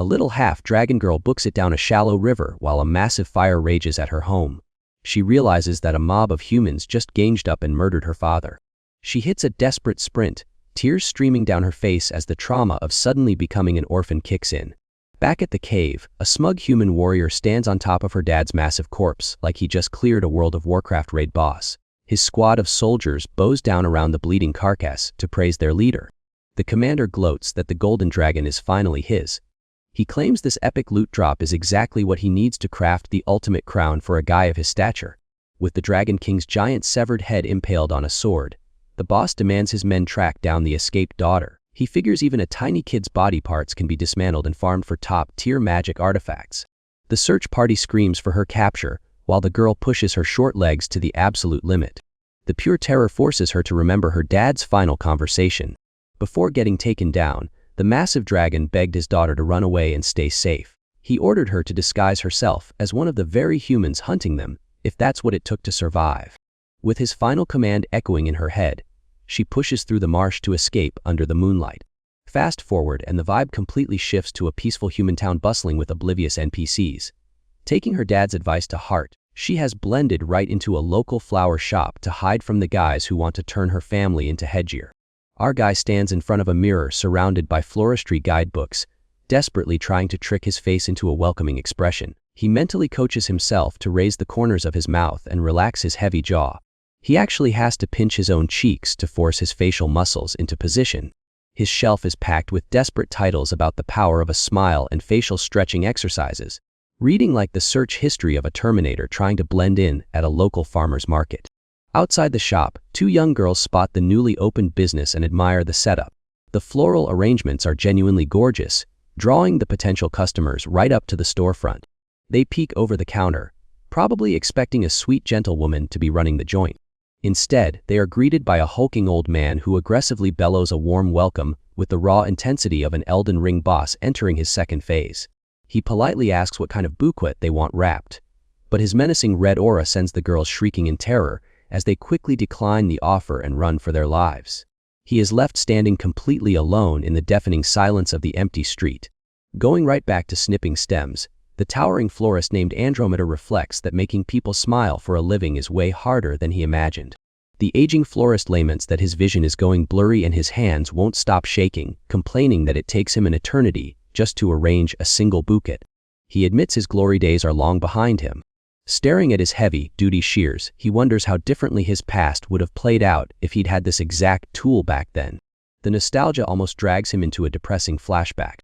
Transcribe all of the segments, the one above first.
A little half-dragon girl books it down a shallow river while a massive fire rages at her home. She realizes that a mob of humans just ganged up and murdered her father. She hits a desperate sprint, tears streaming down her face as the trauma of suddenly becoming an orphan kicks in. Back at the cave, a smug human warrior stands on top of her dad's massive corpse like he just cleared a World of Warcraft raid boss. His squad of soldiers bows down around the bleeding carcass to praise their leader. The commander gloats that the golden dragon is finally his. He claims this epic loot drop is exactly what he needs to craft the ultimate crown for a guy of his stature. With the Dragon King's giant severed head impaled on a sword, the boss demands his men track down the escaped daughter. He figures even a tiny kid's body parts can be dismantled and farmed for top-tier magic artifacts. The search party screams for her capture, while the girl pushes her short legs to the absolute limit. The pure terror forces her to remember her dad's final conversation. Before getting taken down, the massive dragon begged his daughter to run away and stay safe. He ordered her to disguise herself as one of the very humans hunting them, if that's what it took to survive. With his final command echoing in her head, she pushes through the marsh to escape under the moonlight. Fast forward and the vibe completely shifts to a peaceful human town bustling with oblivious NPCs. Taking her dad's advice to heart, she has blended right into a local flower shop to hide from the guys who want to turn her family into headgear. Our guy stands in front of a mirror surrounded by floristry guidebooks, desperately trying to trick his face into a welcoming expression. He mentally coaches himself to raise the corners of his mouth and relax his heavy jaw. He actually has to pinch his own cheeks to force his facial muscles into position. His shelf is packed with desperate titles about the power of a smile and facial stretching exercises, reading like the search history of a Terminator trying to blend in at a local farmer's market. Outside the shop, two young girls spot the newly opened business and admire the setup. The floral arrangements are genuinely gorgeous, drawing the potential customers right up to the storefront. They peek over the counter, probably expecting a sweet gentlewoman to be running the joint. Instead, they are greeted by a hulking old man who aggressively bellows a warm welcome with the raw intensity of an Elden Ring boss entering his second phase. He politely asks what kind of bouquet they want wrapped, but his menacing red aura sends the girls shrieking in terror as they quickly decline the offer and run for their lives. He is left standing completely alone in the deafening silence of the empty street. Going right back to snipping stems, the towering florist named Andromeda reflects that making people smile for a living is way harder than he imagined. The aging florist laments that his vision is going blurry and his hands won't stop shaking, complaining that it takes him an eternity just to arrange a single bouquet. He admits his glory days are long behind him. Staring at his heavy-duty shears, he wonders how differently his past would have played out if he'd had this exact tool back then. The nostalgia almost drags him into a depressing flashback.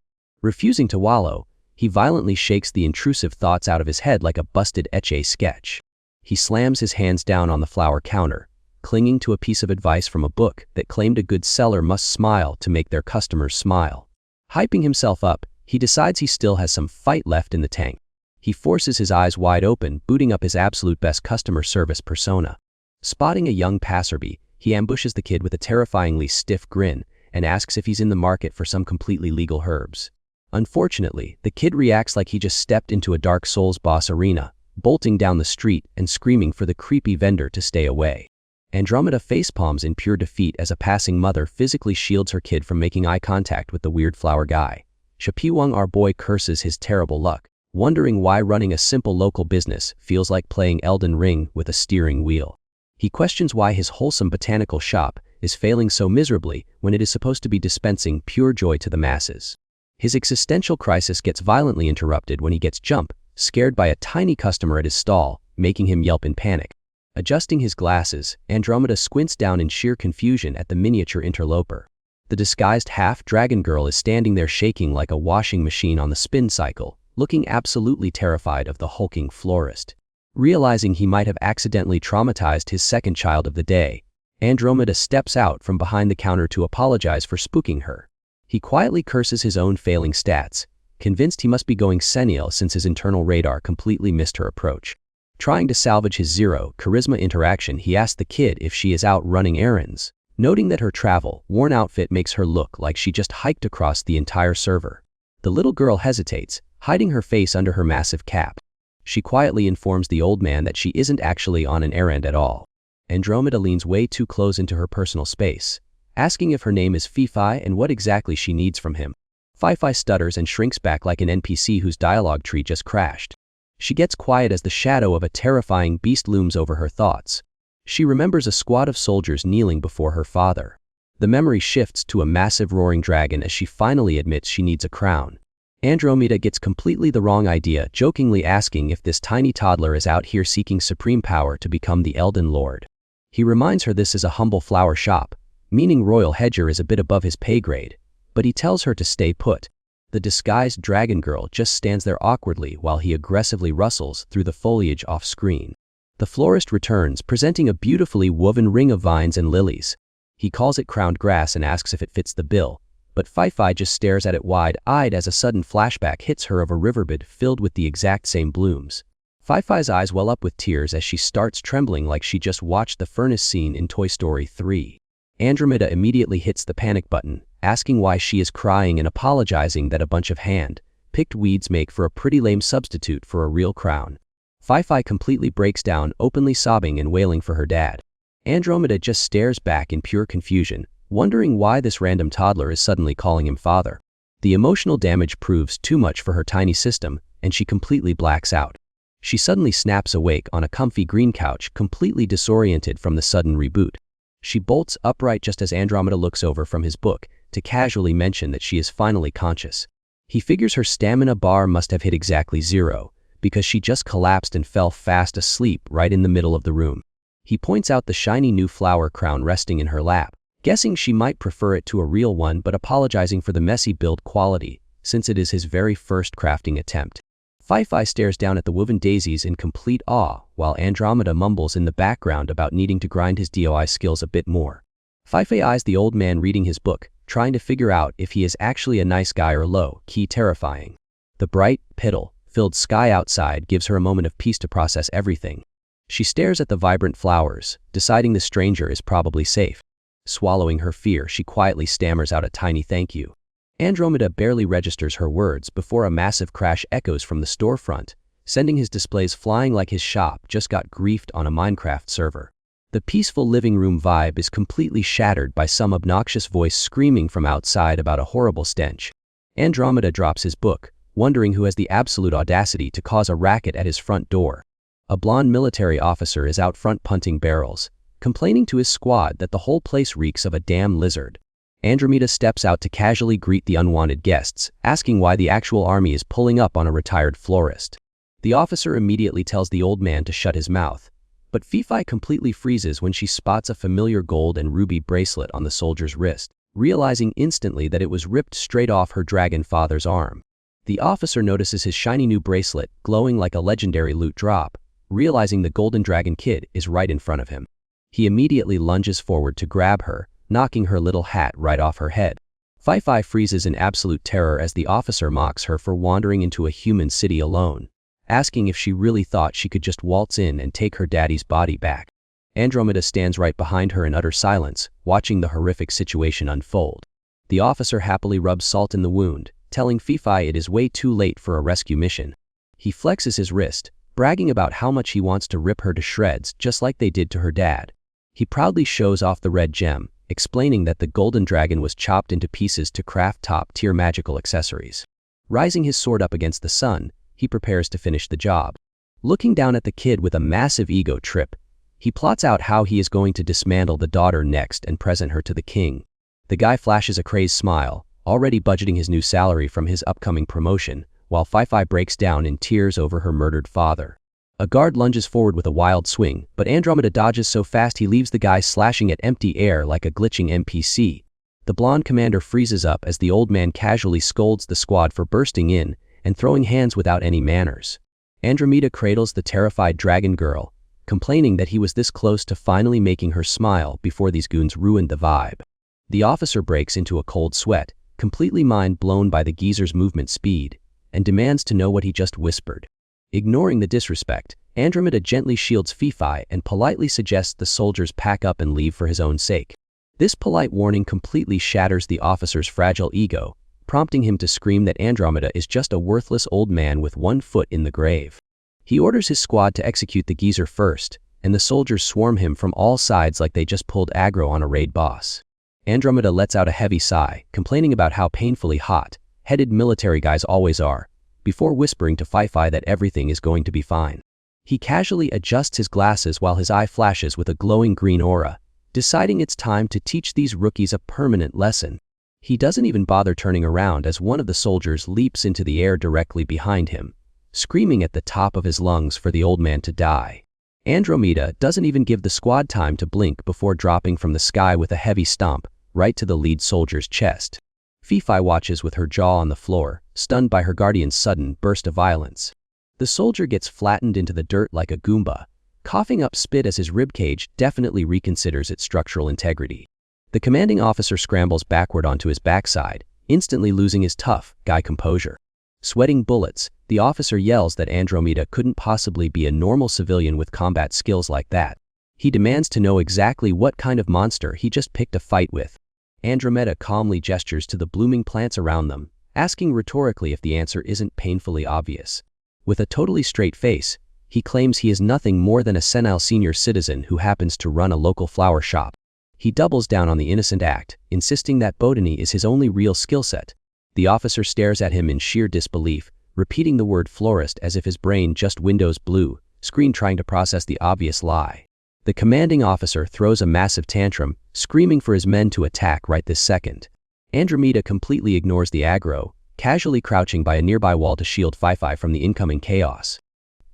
Refusing to wallow, he violently shakes the intrusive thoughts out of his head like a busted etche sketch. He slams his hands down on the flower counter, clinging to a piece of advice from a book that claimed a good seller must smile to make their customers smile. Hyping himself up, he decides he still has some fight left in the tank. He forces his eyes wide open, booting up his absolute best customer service persona. Spotting a young passerby, he ambushes the kid with a terrifyingly stiff grin and asks if he's in the market for some completely legal herbs. Unfortunately, the kid reacts like he just stepped into a Dark Souls boss arena, bolting down the street and screaming for the creepy vendor to stay away. Andromeda facepalms in pure defeat as a passing mother physically shields her kid from making eye contact with the weird flower guy. Shapiwang, our boy, curses his terrible luck, wondering why running a simple local business feels like playing Elden Ring with a steering wheel. He questions why his wholesome botanical shop is failing so miserably when it is supposed to be dispensing pure joy to the masses. His existential crisis gets violently interrupted when he gets jump-scared by a tiny customer at his stall, making him yelp in panic. Adjusting his glasses, Andromeda squints down in sheer confusion at the miniature interloper. The disguised half-dragon girl is standing there shaking like a washing machine on the spin cycle, looking absolutely terrified of the hulking florist. Realizing he might have accidentally traumatized his second child of the day, Andromeda steps out from behind the counter to apologize for spooking her. He quietly curses his own failing stats, convinced he must be going senile since his internal radar completely missed her approach. Trying to salvage his zero charisma interaction, he asks the kid if she is out running errands, noting that her travel-worn outfit makes her look like she just hiked across the entire server. The little girl hesitates, hiding her face under her massive cap. She quietly informs the old man that she isn't actually on an errand at all. Andromeda leans way too close into her personal space, asking if her name is Fifi and what exactly she needs from him. Fi stutters and shrinks back like an NPC whose dialogue tree just crashed. She gets quiet as the shadow of a terrifying beast looms over her thoughts. She remembers a squad of soldiers kneeling before her father. The memory shifts to a massive roaring dragon as she finally admits she needs a crown. Andromeda gets completely the wrong idea, jokingly asking if this tiny toddler is out here seeking supreme power to become the Elden Lord. He reminds her this is a humble flower shop, meaning Royal Hedger is a bit above his pay grade, but he tells her to stay put. The disguised dragon girl just stands there awkwardly while he aggressively rustles through the foliage off-screen. The florist returns, presenting a beautifully woven ring of vines and lilies. He calls it crowned grass and asks if it fits the bill, but Fi just stares at it wide-eyed as a sudden flashback hits her of a riverbed filled with the exact same blooms. Fi's eyes well up with tears as she starts trembling like she just watched the furnace scene in Toy Story 3. Andromeda immediately hits the panic button, asking why she is crying and apologizing that a bunch of hand-picked weeds make for a pretty lame substitute for a real crown. Fi completely breaks down, openly sobbing and wailing for her dad. Andromeda just stares back in pure confusion, wondering why this random toddler is suddenly calling him father. The emotional damage proves too much for her tiny system, and she completely blacks out. She suddenly snaps awake on a comfy green couch, completely disoriented from the sudden reboot. She bolts upright just as Andromeda looks over from his book to casually mention that she is finally conscious. He figures her stamina bar must have hit exactly 0, because she just collapsed and fell fast asleep right in the middle of the room. He points out the shiny new flower crown resting in her lap, guessing she might prefer it to a real one but apologizing for the messy build quality, since it is his very first crafting attempt. Fi stares down at the woven daisies in complete awe, while Andromeda mumbles in the background about needing to grind his DOI skills a bit more. Fi eyes the old man reading his book, trying to figure out if he is actually a nice guy or low-key terrifying. The bright, petal-filled sky outside gives her a moment of peace to process everything. She stares at the vibrant flowers, deciding the stranger is probably safe. Swallowing her fear, she quietly stammers out a tiny thank you. Andromeda barely registers her words before a massive crash echoes from the storefront, sending his displays flying like his shop just got griefed on a Minecraft server. The peaceful living room vibe is completely shattered by some obnoxious voice screaming from outside about a horrible stench. Andromeda drops his book, wondering who has the absolute audacity to cause a racket at his front door. A blonde military officer is out front punting barrels, complaining to his squad that the whole place reeks of a damn lizard. Andromeda steps out to casually greet the unwanted guests, asking why the actual army is pulling up on a retired florist. The officer immediately tells the old man to shut his mouth, but Fi completely freezes when she spots a familiar gold and ruby bracelet on the soldier's wrist, realizing instantly that it was ripped straight off her dragon father's arm. The officer notices his shiny new bracelet, glowing like a legendary loot drop, realizing the golden dragon kid is right in front of him. He immediately lunges forward to grab her, knocking her little hat right off her head. Fi freezes in absolute terror as the officer mocks her for wandering into a human city alone, asking if she really thought she could just waltz in and take her daddy's body back. Andromeda stands right behind her in utter silence, watching the horrific situation unfold. The officer happily rubs salt in the wound, telling Fi it is way too late for a rescue mission. He flexes his wrist, bragging about how much he wants to rip her to shreds just like they did to her dad. He proudly shows off the red gem, explaining that the golden dragon was chopped into pieces to craft top-tier magical accessories. Rising his sword up against the sun, he prepares to finish the job. Looking down at the kid with a massive ego trip, he plots out how he is going to dismantle the daughter next and present her to the king. The guy flashes a crazed smile, already budgeting his new salary from his upcoming promotion, while Fi breaks down in tears over her murdered father. A guard lunges forward with a wild swing, but Andromeda dodges so fast he leaves the guy slashing at empty air like a glitching NPC. The blonde commander freezes up as the old man casually scolds the squad for bursting in and throwing hands without any manners. Andromeda cradles the terrified dragon girl, complaining that he was this close to finally making her smile before these goons ruined the vibe. The officer breaks into a cold sweat, completely mind blown by the geezer's movement speed, and demands to know what he just whispered. Ignoring the disrespect, Andromeda gently shields Fi and politely suggests the soldiers pack up and leave for his own sake. This polite warning completely shatters the officer's fragile ego, prompting him to scream that Andromeda is just a worthless old man with one foot in the grave. He orders his squad to execute the geezer first, and the soldiers swarm him from all sides like they just pulled aggro on a raid boss. Andromeda lets out a heavy sigh, complaining about how painfully hot headed military guys always are, before whispering to Fi-Fi that everything is going to be fine. He casually adjusts his glasses while his eye flashes with a glowing green aura, deciding it's time to teach these rookies a permanent lesson. He doesn't even bother turning around as one of the soldiers leaps into the air directly behind him, screaming at the top of his lungs for the old man to die. Andromeda doesn't even give the squad time to blink before dropping from the sky with a heavy stomp right to the lead soldier's chest. Fi-Fi watches with her jaw on the floor, stunned by her guardian's sudden burst of violence. The soldier gets flattened into the dirt like a Goomba, coughing up spit as his ribcage definitely reconsiders its structural integrity. The commanding officer scrambles backward onto his backside, instantly losing his tough guy composure. Sweating bullets, the officer yells that Andromeda couldn't possibly be a normal civilian with combat skills like that. He demands to know exactly what kind of monster he just picked a fight with. Andromeda calmly gestures to the blooming plants around them, asking rhetorically if the answer isn't painfully obvious. With a totally straight face, he claims he is nothing more than a senile senior citizen who happens to run a local flower shop. He doubles down on the innocent act, insisting that botany is his only real skill set. The officer stares at him in sheer disbelief, repeating the word florist as if his brain just windows blew, screen trying to process the obvious lie. The commanding officer throws a massive tantrum, screaming for his men to attack right this second. Andromeda completely ignores the aggro, casually crouching by a nearby wall to shield Fi-Fi from the incoming chaos.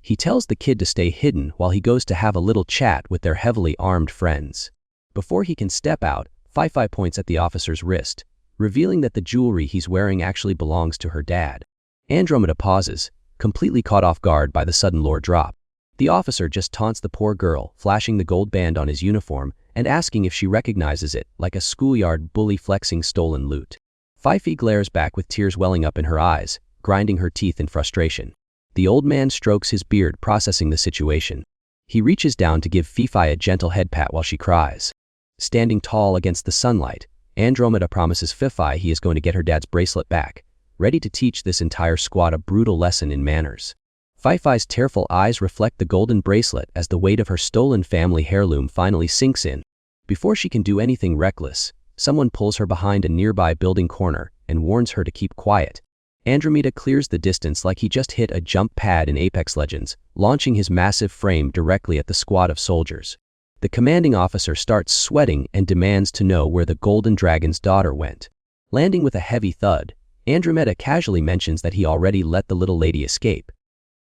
He tells the kid to stay hidden while he goes to have a little chat with their heavily armed friends. Before he can step out, Fi-Fi points at the officer's wrist, revealing that the jewelry he's wearing actually belongs to her dad. Andromeda pauses, completely caught off guard by the sudden lore drop. The officer just taunts the poor girl, flashing the gold band on his uniform and asking if she recognizes it, like a schoolyard bully flexing stolen loot. Fi-Fi glares back with tears welling up in her eyes, grinding her teeth in frustration. The old man strokes his beard, processing the situation. He reaches down to give Fi-Fi a gentle head pat while she cries. Standing tall against the sunlight, Andromeda promises Fi-Fi he is going to get her dad's bracelet back, ready to teach this entire squad a brutal lesson in manners. Fi-Fi's tearful eyes reflect the golden bracelet as the weight of her stolen family heirloom finally sinks in. Before she can do anything reckless, someone pulls her behind a nearby building corner and warns her to keep quiet. Andromeda clears the distance like he just hit a jump pad in Apex Legends, launching his massive frame directly at the squad of soldiers. The commanding officer starts sweating and demands to know where the Golden Dragon's daughter went. Landing with a heavy thud, Andromeda casually mentions that he already let the little lady escape.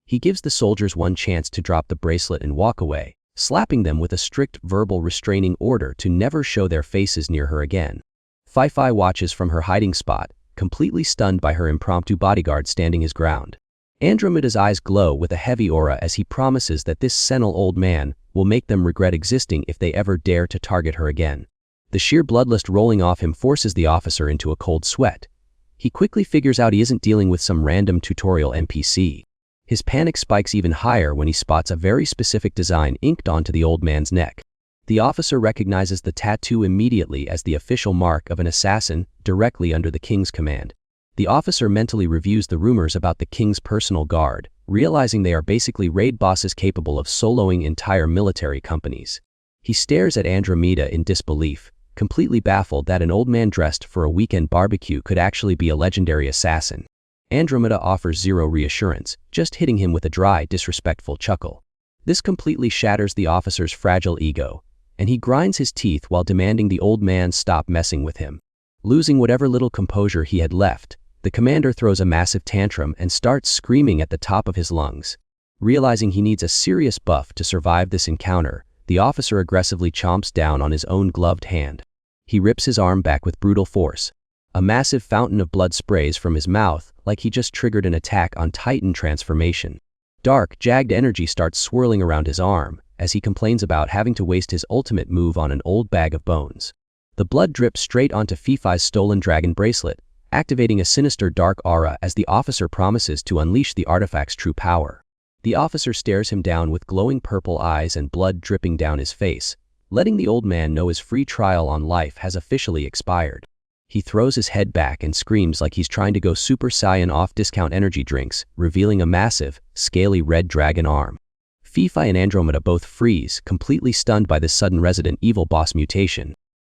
He gives the soldiers one chance to drop the bracelet and walk away, slapping them with a strict verbal restraining order to never show their faces near her again. Fi-Fi watches from her hiding spot, completely stunned by her impromptu bodyguard standing his ground. Andromeda's eyes glow with a heavy aura as he promises that this senile old man will make them regret existing if they ever dare to target her again. The sheer bloodlust rolling off him forces the officer into a cold sweat. He quickly figures out he isn't dealing with some random tutorial NPC. His panic spikes even higher when he spots a very specific design inked onto the old man's neck. The officer recognizes the tattoo immediately as the official mark of an assassin directly under the king's command. The officer mentally reviews the rumors about the king's personal guard, realizing they are basically raid bosses capable of soloing entire military companies. He stares at Andromeda in disbelief, completely baffled that an old man dressed for a weekend barbecue could actually be a legendary assassin. Andromeda offers zero reassurance, just hitting him with a dry, disrespectful chuckle. This completely shatters the officer's fragile ego, and he grinds his teeth while demanding the old man stop messing with him. Losing whatever little composure he had left, the commander throws a massive tantrum and starts screaming at the top of his lungs. Realizing he needs a serious buff to survive this encounter, the officer aggressively chomps down on his own gloved hand. He rips his arm back with brutal force. A massive fountain of blood sprays from his mouth like he just triggered an attack on Titan transformation. Dark, jagged energy starts swirling around his arm as he complains about having to waste his ultimate move on an old bag of bones. The blood drips straight onto Fi-Fi's stolen dragon bracelet, activating a sinister dark aura as the officer promises to unleash the artifact's true power. The officer stares him down with glowing purple eyes and blood dripping down his face, letting the old man know his free trial on life has officially expired. He throws his head back and screams like he's trying to go Super Saiyan off discount energy drinks, revealing a massive, scaly red dragon arm. Fi-Fi and Andromeda both freeze, completely stunned by this sudden Resident Evil boss mutation.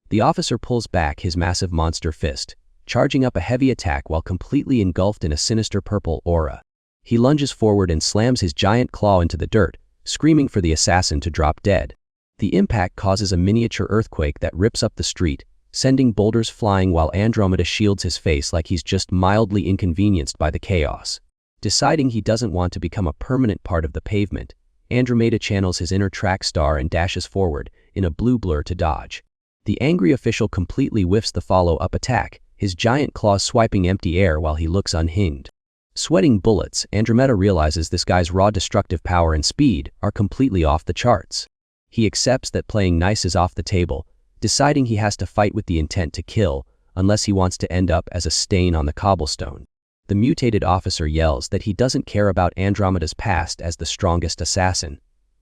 The officer pulls back his massive monster fist, charging up a heavy attack while completely engulfed in a sinister purple aura. He lunges forward and slams his giant claw into the dirt, screaming for the assassin to drop dead. The impact causes a miniature earthquake that rips up the street, sending boulders flying while Andromeda shields his face like he's just mildly inconvenienced by the chaos. Deciding he doesn't want to become a permanent part of the pavement, Andromeda channels his inner track star and dashes forward, in a blue blur to dodge. The angry official completely whiffs the follow-up attack, his giant claws swiping empty air while he looks unhinged. Sweating bullets, Andromeda realizes this guy's raw destructive power and speed are completely off the charts. He accepts that playing nice is off the table, deciding he has to fight with the intent to kill, unless he wants to end up as a stain on the cobblestone. The mutated officer yells that he doesn't care about Andromeda's past as the strongest assassin,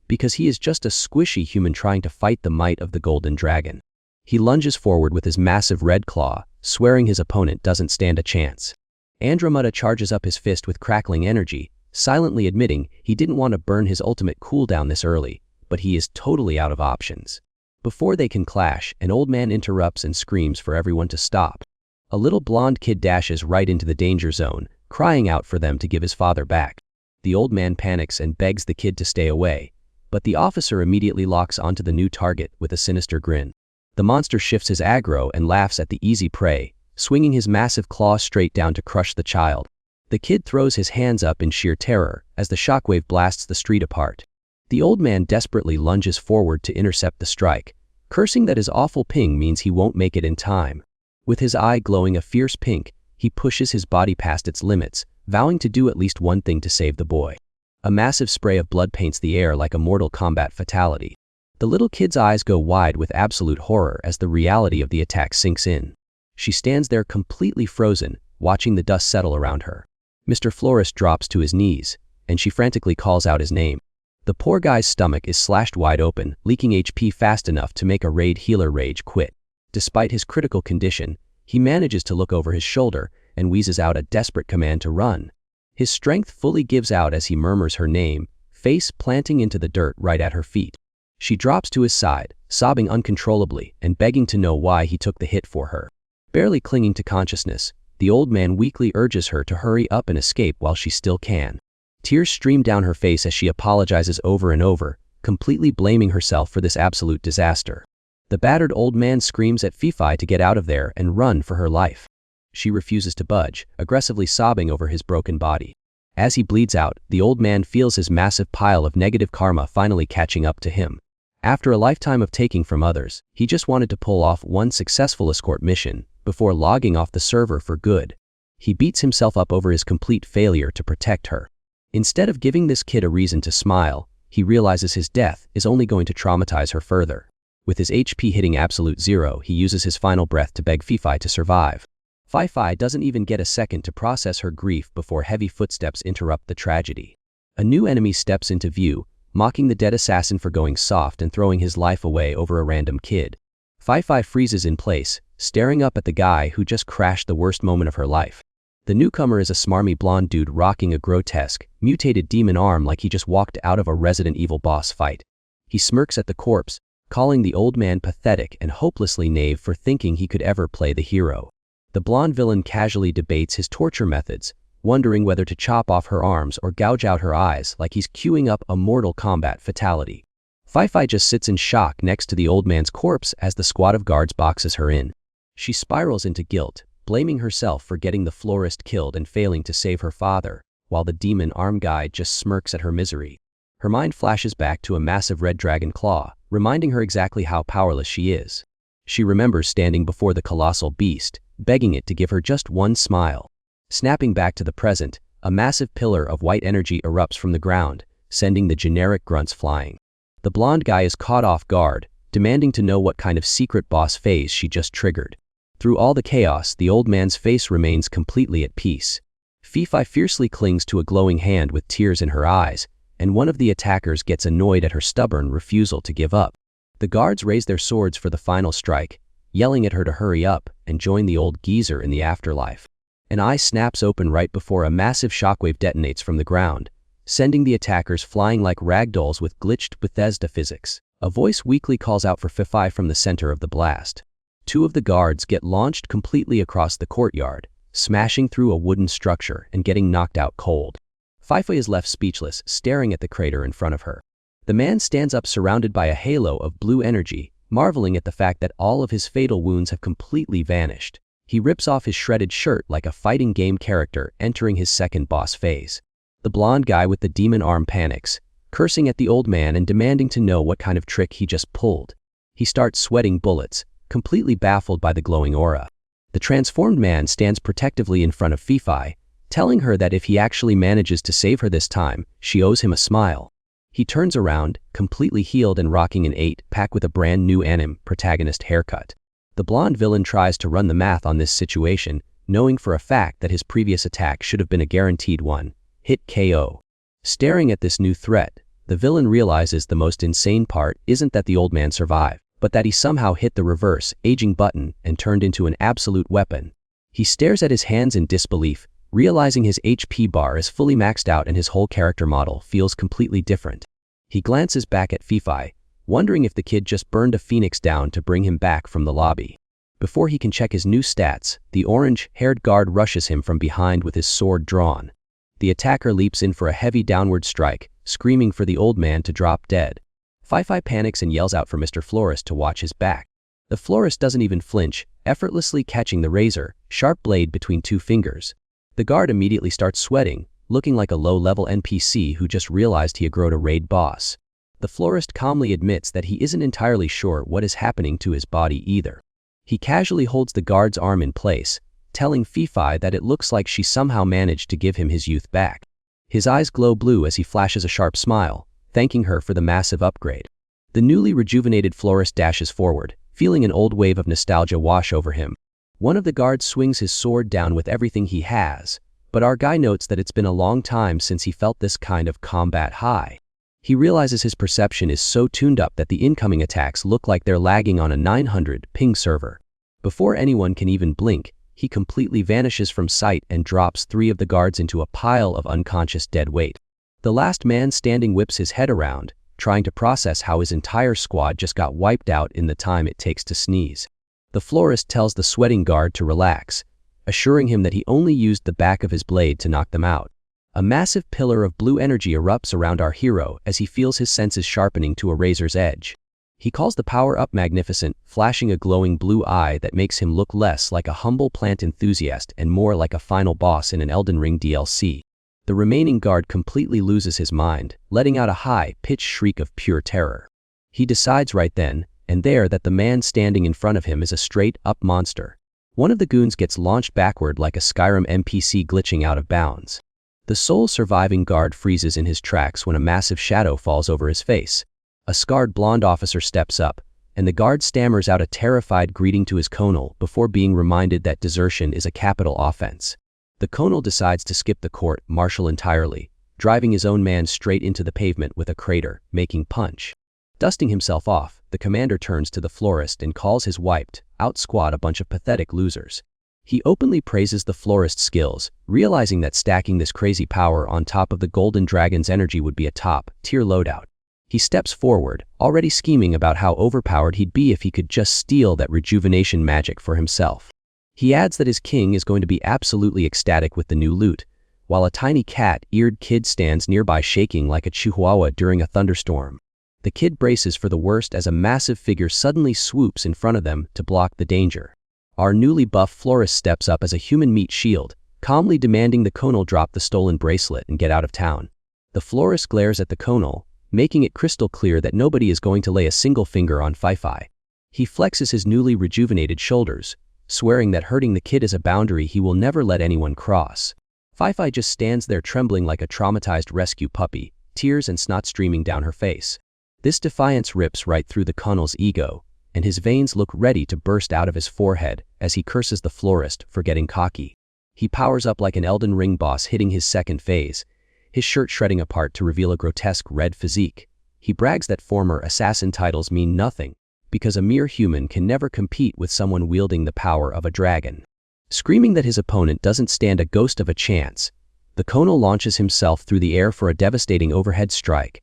because he is just a squishy human trying to fight the might of the Golden Dragon. He lunges forward with his massive red claw, swearing his opponent doesn't stand a chance. Andromeda charges up his fist with crackling energy, silently admitting he didn't want to burn his ultimate cooldown this early, but he is totally out of options. Before they can clash, an old man interrupts and screams for everyone to stop. A little blonde kid dashes right into the danger zone, crying out for them to give his father back. The old man panics and begs the kid to stay away, but the officer immediately locks onto the new target with a sinister grin. The monster shifts his aggro and laughs at the easy prey, swinging his massive claw straight down to crush the child. The kid throws his hands up in sheer terror as the shockwave blasts the street apart. The old man desperately lunges forward to intercept the strike, cursing that his awful ping means he won't make it in time. With his eye glowing a fierce pink, he pushes his body past its limits, vowing to do at least one thing to save the boy. A massive spray of blood paints the air like a Mortal Kombat fatality. The little kid's eyes go wide with absolute horror as the reality of the attack sinks in. She stands there completely frozen, watching the dust settle around her. Mr. Florist drops to his knees, and she frantically calls out his name. The poor guy's stomach is slashed wide open, leaking HP fast enough to make a raid healer rage quit. Despite his critical condition, he manages to look over his shoulder and wheezes out a desperate command to run. His strength fully gives out as he murmurs her name, face planting into the dirt right at her feet. She drops to his side, sobbing uncontrollably and begging to know why he took the hit for her. Barely clinging to consciousness, the old man weakly urges her to hurry up and escape while she still can. Tears stream down her face as she apologizes over and over, completely blaming herself for this absolute disaster. The battered old man screams at Fifi to get out of there and run for her life. She refuses to budge, aggressively sobbing over his broken body. As he bleeds out, the old man feels his massive pile of negative karma finally catching up to him. After a lifetime of taking from others, he just wanted to pull off one successful escort mission before logging off the server for good. He beats himself up over his complete failure to protect her. Instead of giving this kid a reason to smile, he realizes his death is only going to traumatize her further. With his HP hitting absolute zero, he uses his final breath to beg Fifi to survive. Fifi doesn't even get a second to process her grief before heavy footsteps interrupt the tragedy. A new enemy steps into view, mocking the dead assassin for going soft and throwing his life away over a random kid. Fifi freezes in place, staring up at the guy who just crashed the worst moment of her life. The newcomer is a smarmy blonde dude rocking a grotesque, mutated demon arm like he just walked out of a Resident Evil boss fight. He smirks at the corpse, calling the old man pathetic and hopelessly naive for thinking he could ever play the hero. The blonde villain casually debates his torture methods, wondering whether to chop off her arms or gouge out her eyes like he's queuing up a Mortal Kombat fatality. Fifi just sits in shock next to the old man's corpse as the squad of guards boxes her in. She spirals into guilt, blaming herself for getting the florist killed and failing to save her father, while the demon arm guy just smirks at her misery. Her mind flashes back to a massive red dragon claw, reminding her exactly how powerless she is. She remembers standing before the colossal beast, begging it to give her just one smile. Snapping back to the present, a massive pillar of white energy erupts from the ground, sending the generic grunts flying. The blonde guy is caught off guard, demanding to know what kind of secret boss phase she just triggered. Through all the chaos, the old man's face remains completely at peace. Fifi fiercely clings to a glowing hand with tears in her eyes, and one of the attackers gets annoyed at her stubborn refusal to give up. The guards raise their swords for the final strike, yelling at her to hurry up and join the old geezer in the afterlife. An eye snaps open right before a massive shockwave detonates from the ground, sending the attackers flying like ragdolls with glitched Bethesda physics. A voice weakly calls out for Fifi from the center of the blast. Two of the guards get launched completely across the courtyard, smashing through a wooden structure and getting knocked out cold. Fifi is left speechless, staring at the crater in front of her. The man stands up surrounded by a halo of blue energy, marveling at the fact that all of his fatal wounds have completely vanished. He rips off his shredded shirt like a fighting game character entering his second boss phase. The blonde guy with the demon arm panics, cursing at the old man and demanding to know what kind of trick he just pulled. He starts sweating bullets, completely baffled by the glowing aura. The transformed man stands protectively in front of Fifi, telling her that if he actually manages to save her this time, she owes him a smile. He turns around, completely healed and rocking an 8-pack with a brand new anime protagonist haircut. The blonde villain tries to run the math on this situation, knowing for a fact that his previous attack should have been a guaranteed one-hit KO. Staring at this new threat, the villain realizes the most insane part isn't that the old man survived, but that he somehow hit the reverse aging button and turned into an absolute weapon. He stares at his hands in disbelief, realizing his HP bar is fully maxed out and his whole character model feels completely different. He glances back at Fifi, wondering if the kid just burned a phoenix down to bring him back from the lobby. Before he can check his new stats, the orange-haired guard rushes him from behind with his sword drawn. The attacker leaps in for a heavy downward strike, screaming for the old man to drop dead. Fifi panics and yells out for Mr. Florist to watch his back. The florist doesn't even flinch, effortlessly catching the razor-sharp blade between two fingers. The guard immediately starts sweating, looking like a low-level NPC who just realized he aggroed a raid boss. The florist calmly admits that he isn't entirely sure what is happening to his body either. He casually holds the guard's arm in place, telling Fifi that it looks like she somehow managed to give him his youth back. His eyes glow blue as he flashes a sharp smile, thanking her for the massive upgrade. The newly rejuvenated florist dashes forward, feeling an old wave of nostalgia wash over him. One of the guards swings his sword down with everything he has, but our guy notes that it's been a long time since he felt this kind of combat high. He realizes his perception is so tuned up that the incoming attacks look like they're lagging on a 900 ping server. Before anyone can even blink, he completely vanishes from sight and drops 3 of the guards into a pile of unconscious dead weight. The last man standing whips his head around, trying to process how his entire squad just got wiped out in the time it takes to sneeze. The florist tells the sweating guard to relax, assuring him that he only used the back of his blade to knock them out. A massive pillar of blue energy erupts around our hero as he feels his senses sharpening to a razor's edge. He calls the power up magnificent, flashing a glowing blue eye that makes him look less like a humble plant enthusiast and more like a final boss in an Elden Ring DLC. The remaining guard completely loses his mind, letting out a high-pitched shriek of pure terror. He decides right then and there that the man standing in front of him is a straight-up monster. One of the goons gets launched backward like a Skyrim NPC glitching out of bounds. The sole surviving guard freezes in his tracks when a massive shadow falls over his face. A scarred blonde officer steps up, and the guard stammers out a terrified greeting to his colonel before being reminded that desertion is a capital offense. The colonel decides to skip the court-martial entirely, driving his own man straight into the pavement with a crater, making punch. Dusting himself off, the commander turns to the florist and calls his wiped-out squad a bunch of pathetic losers. He openly praises the florist's skills, realizing that stacking this crazy power on top of the golden dragon's energy would be a top-tier loadout. He steps forward, already scheming about how overpowered he'd be if he could just steal that rejuvenation magic for himself. He adds that his king is going to be absolutely ecstatic with the new loot, while a tiny cat-eared kid stands nearby shaking like a chihuahua during a thunderstorm. The kid braces for the worst as a massive figure suddenly swoops in front of them to block the danger. Our newly buffed florist steps up as a human meat shield, calmly demanding the colonel drop the stolen bracelet and get out of town. The florist glares at the colonel, making it crystal clear that nobody is going to lay a single finger on Fifi. He flexes his newly rejuvenated shoulders, swearing that hurting the kid is a boundary he will never let anyone cross. Fifi just stands there trembling like a traumatized rescue puppy, tears and snot streaming down her face. This defiance rips right through the colonel's ego, and his veins look ready to burst out of his forehead as he curses the florist for getting cocky. He powers up like an Elden Ring boss hitting his second phase, his shirt shredding apart to reveal a grotesque red physique. He brags that former assassin titles mean nothing, because a mere human can never compete with someone wielding the power of a dragon. Screaming that his opponent doesn't stand a ghost of a chance, the colonel launches himself through the air for a devastating overhead strike.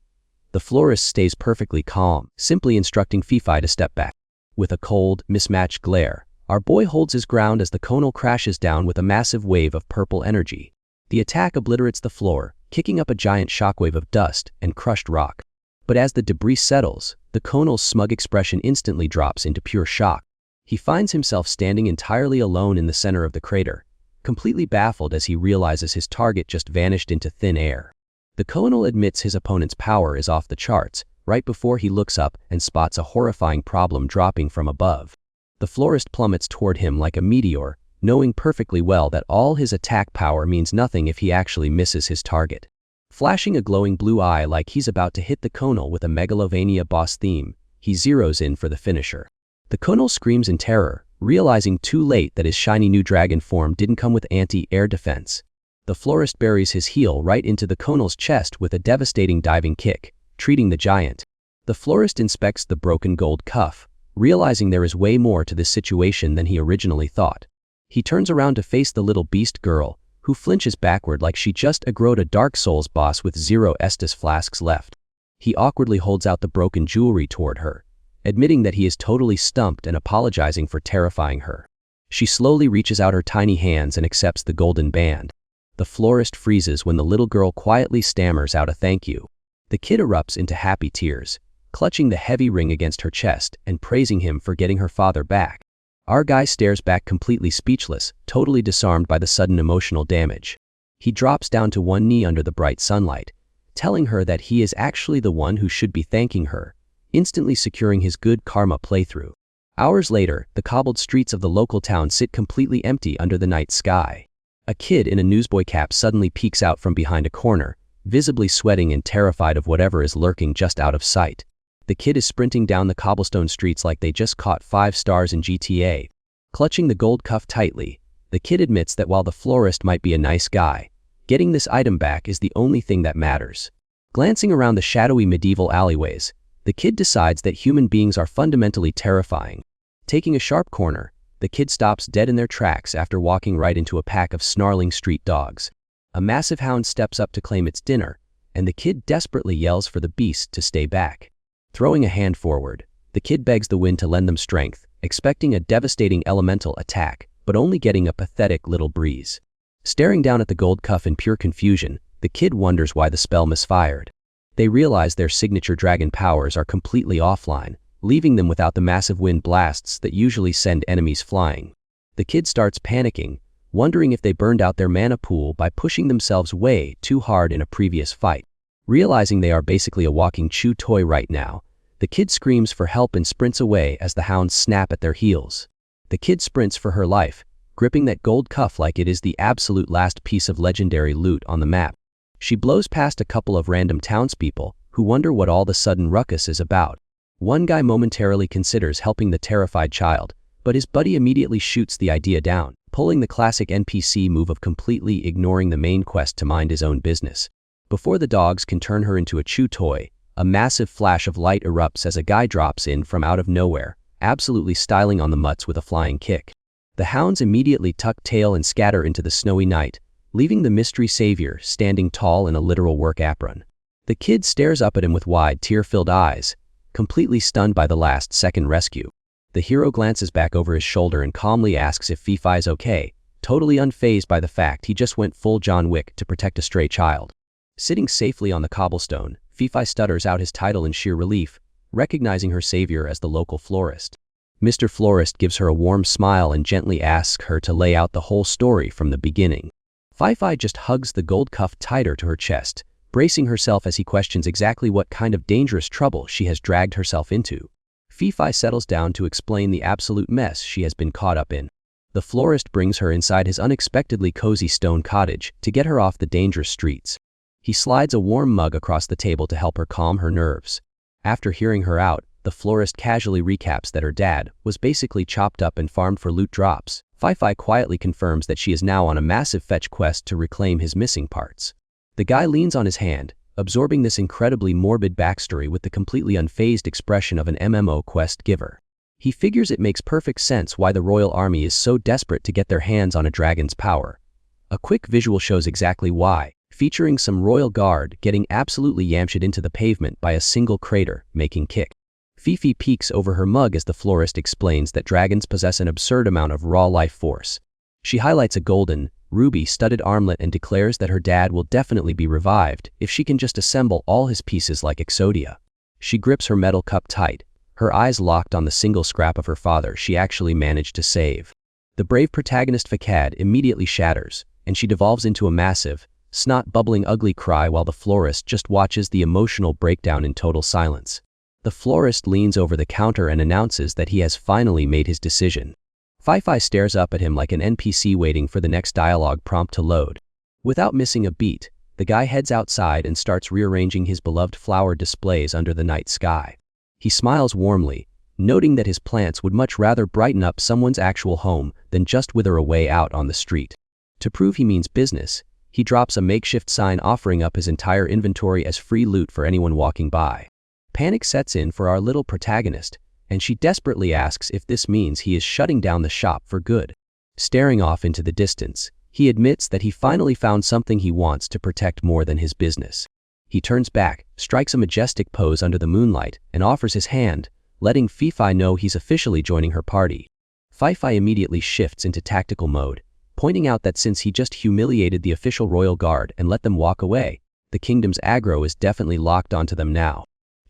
The florist stays perfectly calm, simply instructing Fifi to step back. With a cold, mismatched glare, our boy holds his ground as the conal crashes down with a massive wave of purple energy. The attack obliterates the floor, kicking up a giant shockwave of dust and crushed rock. But as the debris settles, the conal's smug expression instantly drops into pure shock. He finds himself standing entirely alone in the center of the crater, completely baffled as he realizes his target just vanished into thin air. The conal admits his opponent's power is off the charts, right before he looks up and spots a horrifying problem dropping from above. The florist plummets toward him like a meteor, knowing perfectly well that all his attack power means nothing if he actually misses his target. Flashing a glowing blue eye like he's about to hit the conal with a Megalovania boss theme, he zeroes in for the finisher. The conal screams in terror, realizing too late that his shiny new dragon form didn't come with anti-air defense. The florist buries his heel right into the conal's chest with a devastating diving kick, treating the giant. The florist inspects the broken gold cuff, realizing there is way more to this situation than he originally thought. He turns around to face the little beast girl, who flinches backward like she just aggroed a Dark Souls boss with 0 Estus flasks left. He awkwardly holds out the broken jewelry toward her, admitting that he is totally stumped and apologizing for terrifying her. She slowly reaches out her tiny hands and accepts the golden band. The florist freezes when the little girl quietly stammers out a thank you. The kid erupts into happy tears, clutching the heavy ring against her chest and praising him for getting her father back. Our guy stares back completely speechless, totally disarmed by the sudden emotional damage. He drops down to one knee under the bright sunlight, telling her that he is actually the one who should be thanking her, instantly securing his good karma playthrough. Hours later, the cobbled streets of the local town sit completely empty under the night sky. A kid in a newsboy cap suddenly peeks out from behind a corner, visibly sweating and terrified of whatever is lurking just out of sight. The kid is sprinting down the cobblestone streets like they just caught 5 stars in GTA. Clutching the gold cuff tightly, the kid admits that while the florist might be a nice guy, getting this item back is the only thing that matters. Glancing around the shadowy medieval alleyways, the kid decides that human beings are fundamentally terrifying. Taking a sharp corner, the kid stops dead in their tracks after walking right into a pack of snarling street dogs. A massive hound steps up to claim its dinner, and the kid desperately yells for the beast to stay back. Throwing a hand forward, the kid begs the wind to lend them strength, expecting a devastating elemental attack, but only getting a pathetic little breeze. Staring down at the gold cuff in pure confusion, the kid wonders why the spell misfired. They realize their signature dragon powers are completely offline, leaving them without the massive wind blasts that usually send enemies flying. The kid starts panicking, wondering if they burned out their mana pool by pushing themselves way too hard in a previous fight. Realizing they are basically a walking chew toy right now, the kid screams for help and sprints away as the hounds snap at their heels. The kid sprints for her life, gripping that gold cuff like it is the absolute last piece of legendary loot on the map. She blows past a couple of random townspeople, who wonder what all the sudden ruckus is about. One guy momentarily considers helping the terrified child, but his buddy immediately shoots the idea down, pulling the classic NPC move of completely ignoring the main quest to mind his own business. Before the dogs can turn her into a chew toy, a massive flash of light erupts as a guy drops in from out of nowhere, absolutely styling on the mutts with a flying kick. The hounds immediately tuck tail and scatter into the snowy night, leaving the mystery savior standing tall in a literal work apron. The kid stares up at him with wide, tear-filled eyes, completely stunned by the last-second rescue. The hero glances back over his shoulder and calmly asks if Fifi's okay, totally unfazed by the fact he just went full John Wick to protect a stray child. Sitting safely on the cobblestone, Fifi stutters out his title in sheer relief, recognizing her savior as the local florist. Mr. Florist gives her a warm smile and gently asks her to lay out the whole story from the beginning. Fifi just hugs the gold cuff tighter to her chest, bracing herself as he questions exactly what kind of dangerous trouble she has dragged herself into. Fifi settles down to explain the absolute mess she has been caught up in. The florist brings her inside his unexpectedly cozy stone cottage to get her off the dangerous streets. He slides a warm mug across the table to help her calm her nerves. After hearing her out, the florist casually recaps that her dad was basically chopped up and farmed for loot drops. Fifi quietly confirms that she is now on a massive fetch quest to reclaim his missing parts. The guy leans on his hand, absorbing this incredibly morbid backstory with the completely unfazed expression of an MMO quest giver. He figures it makes perfect sense why the royal army is so desperate to get their hands on a dragon's power. A quick visual shows exactly why, featuring some royal guard getting absolutely yamshed into the pavement by a single crater, making kick. Fifi peeks over her mug as the florist explains that dragons possess an absurd amount of raw life force. She highlights a golden, ruby-studded armlet and declares that her dad will definitely be revived if she can just assemble all his pieces like Exodia. She grips her metal cup tight, her eyes locked on the single scrap of her father she actually managed to save. The brave protagonist Fakad immediately shatters, and she devolves into a massive, snot-bubbling ugly cry while the florist just watches the emotional breakdown in total silence. The florist leans over the counter and announces that he has finally made his decision. Fifi stares up at him like an NPC waiting for the next dialogue prompt to load. Without missing a beat, the guy heads outside and starts rearranging his beloved flower displays under the night sky. He smiles warmly, noting that his plants would much rather brighten up someone's actual home than just wither away out on the street. To prove he means business, he drops a makeshift sign offering up his entire inventory as free loot for anyone walking by. Panic sets in for our little protagonist, and she desperately asks if this means he is shutting down the shop for good. Staring off into the distance, he admits that he finally found something he wants to protect more than his business. He turns back, strikes a majestic pose under the moonlight, and offers his hand, letting Fifi know he's officially joining her party. Fifi immediately shifts into tactical mode, pointing out that since he just humiliated the official royal guard and let them walk away, the kingdom's aggro is definitely locked onto them now.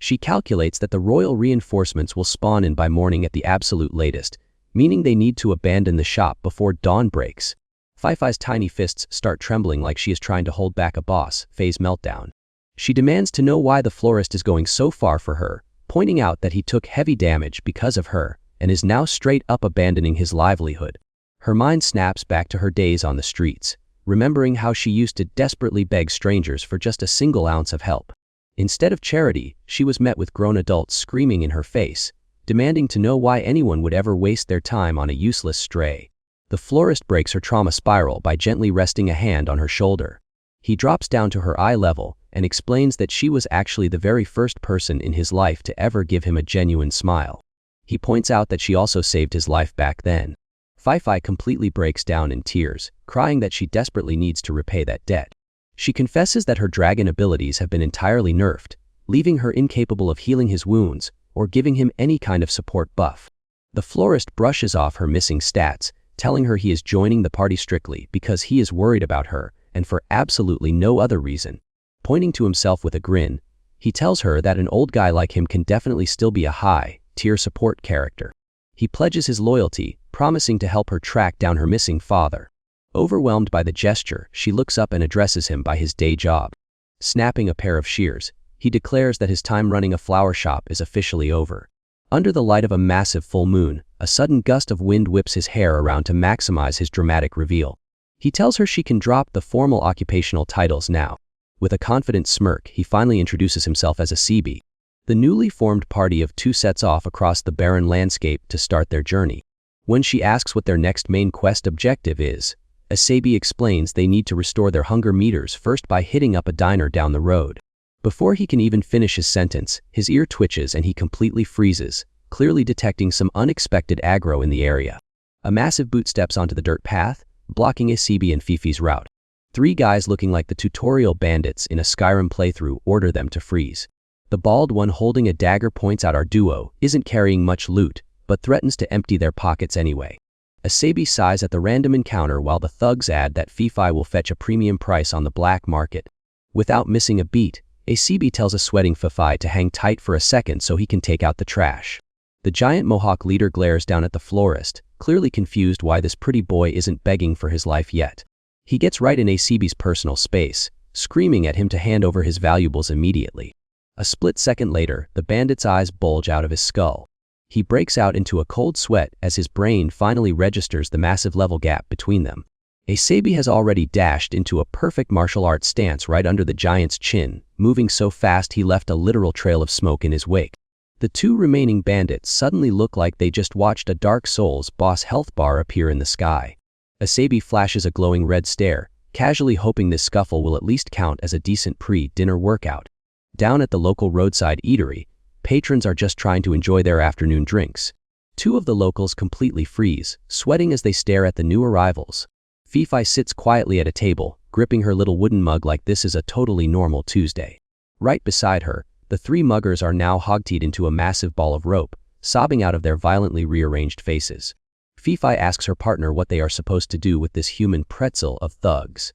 She calculates that the royal reinforcements will spawn in by morning at the absolute latest, meaning they need to abandon the shop before dawn breaks. Fifi's tiny fists start trembling like she is trying to hold back a boss phase meltdown. She demands to know why the florist is going so far for her, pointing out that he took heavy damage because of her and is now straight up abandoning his livelihood. Her mind snaps back to her days on the streets, remembering how she used to desperately beg strangers for just a single ounce of help. Instead of charity, she was met with grown adults screaming in her face, demanding to know why anyone would ever waste their time on a useless stray. The florist breaks her trauma spiral by gently resting a hand on her shoulder. He drops down to her eye level and explains that she was actually the very first person in his life to ever give him a genuine smile. He points out that she also saved his life back then. Fifi completely breaks down in tears, crying that she desperately needs to repay that debt. She confesses that her dragon abilities have been entirely nerfed, leaving her incapable of healing his wounds or giving him any kind of support buff. The florist brushes off her missing stats, telling her he is joining the party strictly because he is worried about her and for absolutely no other reason. Pointing to himself with a grin, he tells her that an old guy like him can definitely still be a high-tier support character. He pledges his loyalty, promising to help her track down her missing father. Overwhelmed by the gesture, she looks up and addresses him by his day job. Snapping a pair of shears, he declares that his time running a flower shop is officially over. Under the light of a massive full moon, a sudden gust of wind whips his hair around to maximize his dramatic reveal. He tells her she can drop the formal occupational titles now. With a confident smirk, he finally introduces himself as a CB. The newly formed party of two sets off across the barren landscape to start their journey. When she asks what their next main quest objective is, Asabi explains they need to restore their hunger meters first by hitting up a diner down the road. Before he can even finish his sentence, his ear twitches and he completely freezes, clearly detecting some unexpected aggro in the area. A massive boot steps onto the dirt path, blocking Asabi and Fifi's route. Three guys looking like the tutorial bandits in a Skyrim playthrough order them to freeze. The bald one holding a dagger points out our duo isn't carrying much loot, but threatens to empty their pockets anyway. Asabi sighs at the random encounter while the thugs add that Fifi will fetch a premium price on the black market. Without missing a beat, Asabi tells a sweating Fifi to hang tight for a second so he can take out the trash. The giant Mohawk leader glares down at the florist, clearly confused why this pretty boy isn't begging for his life yet. He gets right in Asabi's personal space, screaming at him to hand over his valuables immediately. A split second later, the bandit's eyes bulge out of his skull. He breaks out into a cold sweat as his brain finally registers the massive level gap between them. Asabi has already dashed into a perfect martial arts stance right under the giant's chin, moving so fast he left a literal trail of smoke in his wake. The two remaining bandits suddenly look like they just watched a Dark Souls boss health bar appear in the sky. Asabi flashes a glowing red stare, casually hoping this scuffle will at least count as a decent pre-dinner workout. Down at the local roadside eatery, patrons are just trying to enjoy their afternoon drinks. Two of the locals completely freeze, sweating as they stare at the new arrivals. Fifi sits quietly at a table, gripping her little wooden mug like this is a totally normal Tuesday. Right beside her, The three muggers are now hogtied into a massive ball of rope, sobbing out of their violently rearranged faces. Fifi asks her partner what they are supposed to do with this human pretzel of thugs.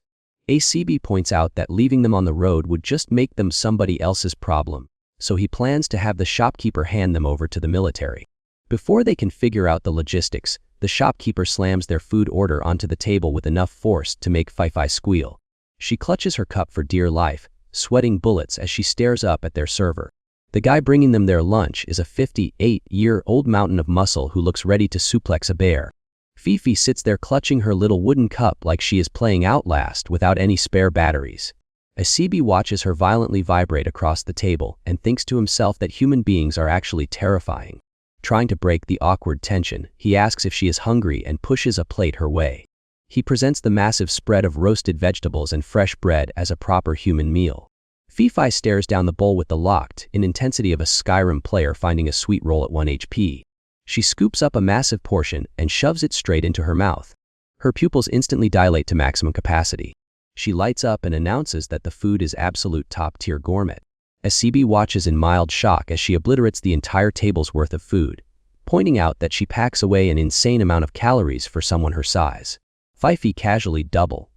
ACB points out that leaving them on the road would just make them somebody else's problem, so he plans to have the shopkeeper hand them over to the military. Before they can figure out the logistics, the shopkeeper slams their food order onto the table with enough force to make Fifi squeal. She clutches her cup for dear life, sweating bullets as she stares up at their server. The guy bringing them their lunch is a 58-year-old mountain of muscle who looks ready to suplex a bear. Fifi sits there clutching her little wooden cup like she is playing Outlast without any spare batteries. ACB watches her violently vibrate across the table and thinks to himself that human beings are actually terrifying. Trying to break the awkward tension, he asks if she is hungry and pushes a plate her way. He presents the massive spread of roasted vegetables and fresh bread as a proper human meal. Fifi stares down the bowl with the locked in intensity of a Skyrim player finding a sweet roll at 1 HP. She scoops up a massive portion and shoves it straight into her mouth. Her pupils instantly dilate to maximum capacity. She lights up and announces that the food is absolute top-tier gourmet. ACB watches in mild shock as she obliterates the entire table's worth of food, pointing out that she packs away an insane amount of calories for someone her size. Fifi casually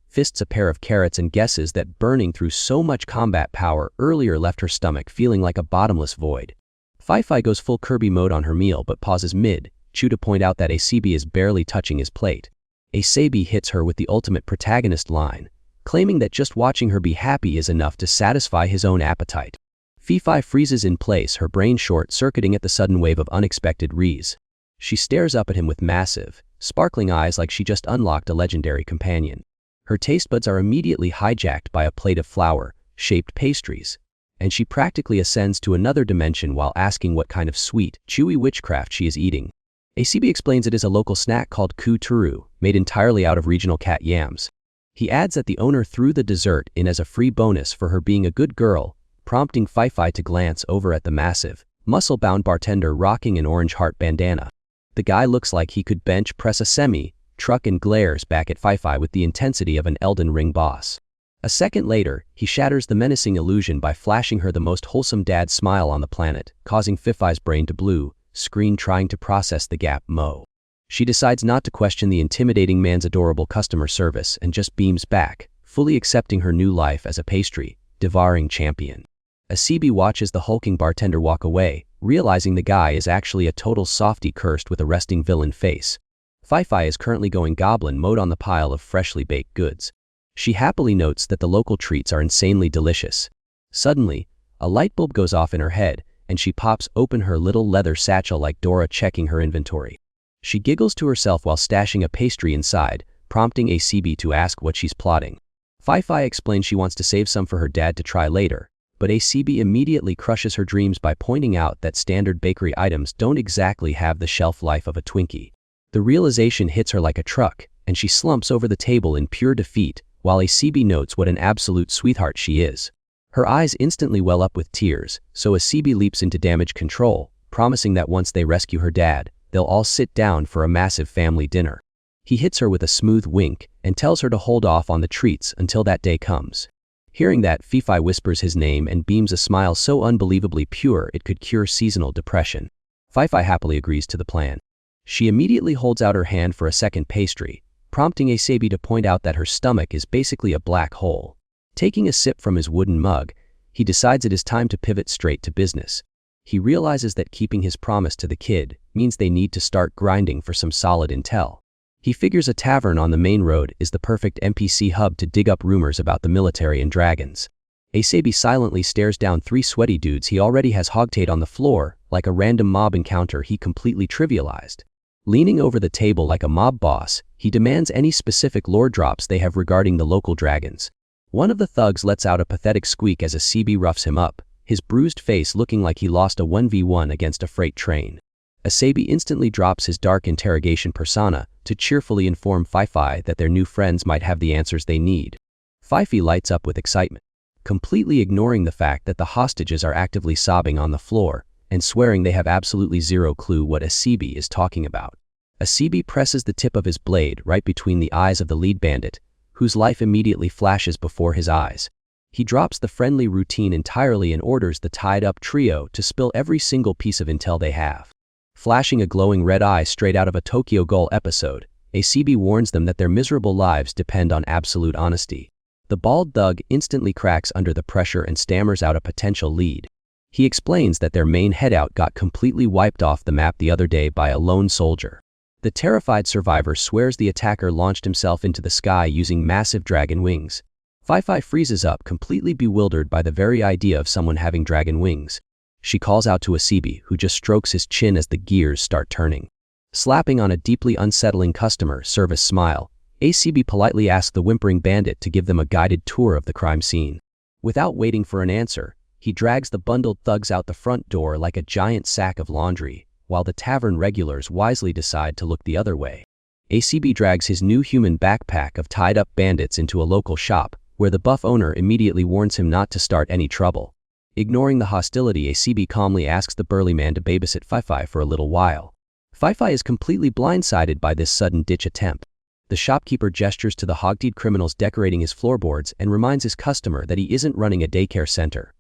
fists a pair of carrots and guesses that burning through so much combat power earlier left her stomach feeling like a bottomless void. Fifi goes full Kirby mode on her meal but pauses mid-chew to point out that ACB is barely touching his plate. ACB hits her with the ultimate protagonist line, claiming that just watching her be happy is enough to satisfy his own appetite. Fifi freezes in place, her brain short-circuiting at the sudden wave of unexpected rees. She stares up at him with massive, sparkling eyes like she just unlocked a legendary companion. Her taste buds are immediately hijacked by a plate of flower-shaped pastries, and she practically ascends to another dimension while asking what kind of sweet, chewy witchcraft she is eating. ACB explains it is a local snack called ku turu, made entirely out of regional cat yams. He adds that the owner threw the dessert in as a free bonus for her being a good girl, prompting Fifi to glance over at the massive, muscle-bound bartender rocking an orange heart bandana. The guy looks like he could bench press a semi-truck and glares back at Fifi with the intensity of an Elden Ring boss. A second later, he shatters the menacing illusion by flashing her the most wholesome dad smile on the planet, causing Fifi's brain to blue screen trying to process the gap mo. She decides not to question the intimidating man's adorable customer service and just beams back, fully accepting her new life as a pastry-devouring champion. ACB watches the hulking bartender walk away, realizing the guy is actually a total softie cursed with a resting villain face. Fifi is currently going goblin mode on the pile of freshly baked goods. She happily notes that the local treats are insanely delicious. Suddenly, a light bulb goes off in her head, and she pops open her little leather satchel like Dora checking her inventory. She giggles to herself while stashing a pastry inside, prompting ACB to ask what she's plotting. Fifi explains she wants to save some for her dad to try later, but ACB immediately crushes her dreams by pointing out that standard bakery items don't exactly have the shelf life of a Twinkie. The realization hits her like a truck, and she slumps over the table in pure defeat, while ACB notes what an absolute sweetheart she is. Her eyes instantly well up with tears, so ACB leaps into damage control, promising that once they rescue her dad, they'll all sit down for a massive family dinner. He hits her with a smooth wink and tells her to hold off on the treats until that day comes. Hearing that, Fifi whispers his name and beams a smile so unbelievably pure it could cure seasonal depression. Fifi happily agrees to the plan. She immediately holds out her hand for a second pastry, prompting ACB to point out that her stomach is basically a black hole. Taking a sip from his wooden mug, he decides it is time to pivot straight to business. He realizes that keeping his promise to the kid means they need to start grinding for some solid intel. He figures a tavern on the main road is the perfect NPC hub to dig up rumors about the military and dragons. ACB silently stares down three sweaty dudes he already has hogtied on the floor, like a random mob encounter he completely trivialized. Leaning over the table like a mob boss, he demands any specific lore drops they have regarding the local dragons. One of the thugs lets out a pathetic squeak as ACB roughs him up, his bruised face looking like he lost a 1v1 against a freight train. ACB instantly drops his dark interrogation persona to cheerfully inform Fifi that their new friends might have the answers they need. Fifi lights up with excitement, completely ignoring the fact that the hostages are actively sobbing on the floor and swearing they have absolutely zero clue what ACB is talking about. ACB presses the tip of his blade right between the eyes of the lead bandit, whose life immediately flashes before his eyes. He drops the friendly routine entirely and orders the tied-up trio to spill every single piece of intel they have. Flashing a glowing red eye straight out of a Tokyo Ghoul episode, ACB warns them that their miserable lives depend on absolute honesty. The bald thug instantly cracks under the pressure and stammers out a potential lead. He explains that their main hideout got completely wiped off the map the other day by a lone soldier. The terrified survivor swears the attacker launched himself into the sky using massive dragon wings. Fi freezes up, completely bewildered by the very idea of someone having dragon wings. She calls out to ACB, who just strokes his chin as the gears start turning. Slapping on a deeply unsettling customer service smile, ACB politely asks the whimpering bandit to give them a guided tour of the crime scene. Without waiting for an answer, he drags the bundled thugs out the front door like a giant sack of laundry, while the tavern regulars wisely decide to look the other way. ACB drags his new human backpack of tied-up bandits into a local shop, where the buff owner immediately warns him not to start any trouble. Ignoring the hostility, ACB calmly asks the burly man to babysit Fi for a little while. Fi is completely blindsided by this sudden ditch attempt. The shopkeeper gestures to the hog-tied criminals decorating his floorboards and reminds his customer that he isn't running a daycare center.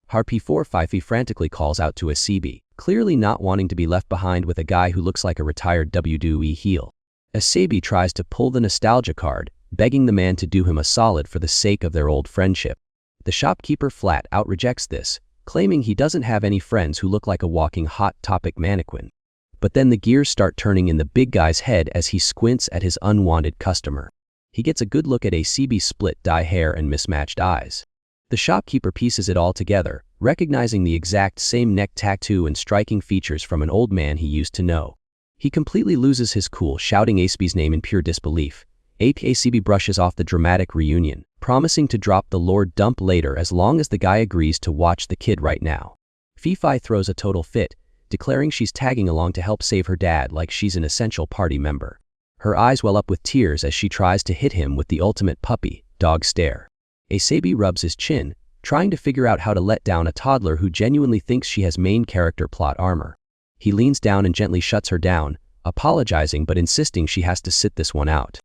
Harpy 4 Fi frantically calls out to ACB, clearly not wanting to be left behind with a guy who looks like a retired WWE heel. ACB tries to pull the nostalgia card, begging the man to do him a solid for the sake of their old friendship. The shopkeeper flat out rejects this, claiming he doesn't have any friends who look like a walking hot topic mannequin. But then the gears start turning in the big guy's head as he squints at his unwanted customer. He gets a good look at ACB's split dye hair and mismatched eyes. The shopkeeper pieces it all together, recognizing the exact same neck tattoo and striking features from an old man he used to know. He completely loses his cool, shouting ACB's name in pure disbelief. ACB brushes off the dramatic reunion, promising to drop the Lord dump later as long as the guy agrees to watch the kid right now. Fi throws a total fit, declaring she's tagging along to help save her dad like she's an essential party member. Her eyes well up with tears as she tries to hit him with the ultimate puppy dog stare. ACB rubs his chin, trying to figure out how to let down a toddler who genuinely thinks she has main character plot armor. He leans down and gently shuts her down, apologizing but insisting she has to sit this one out.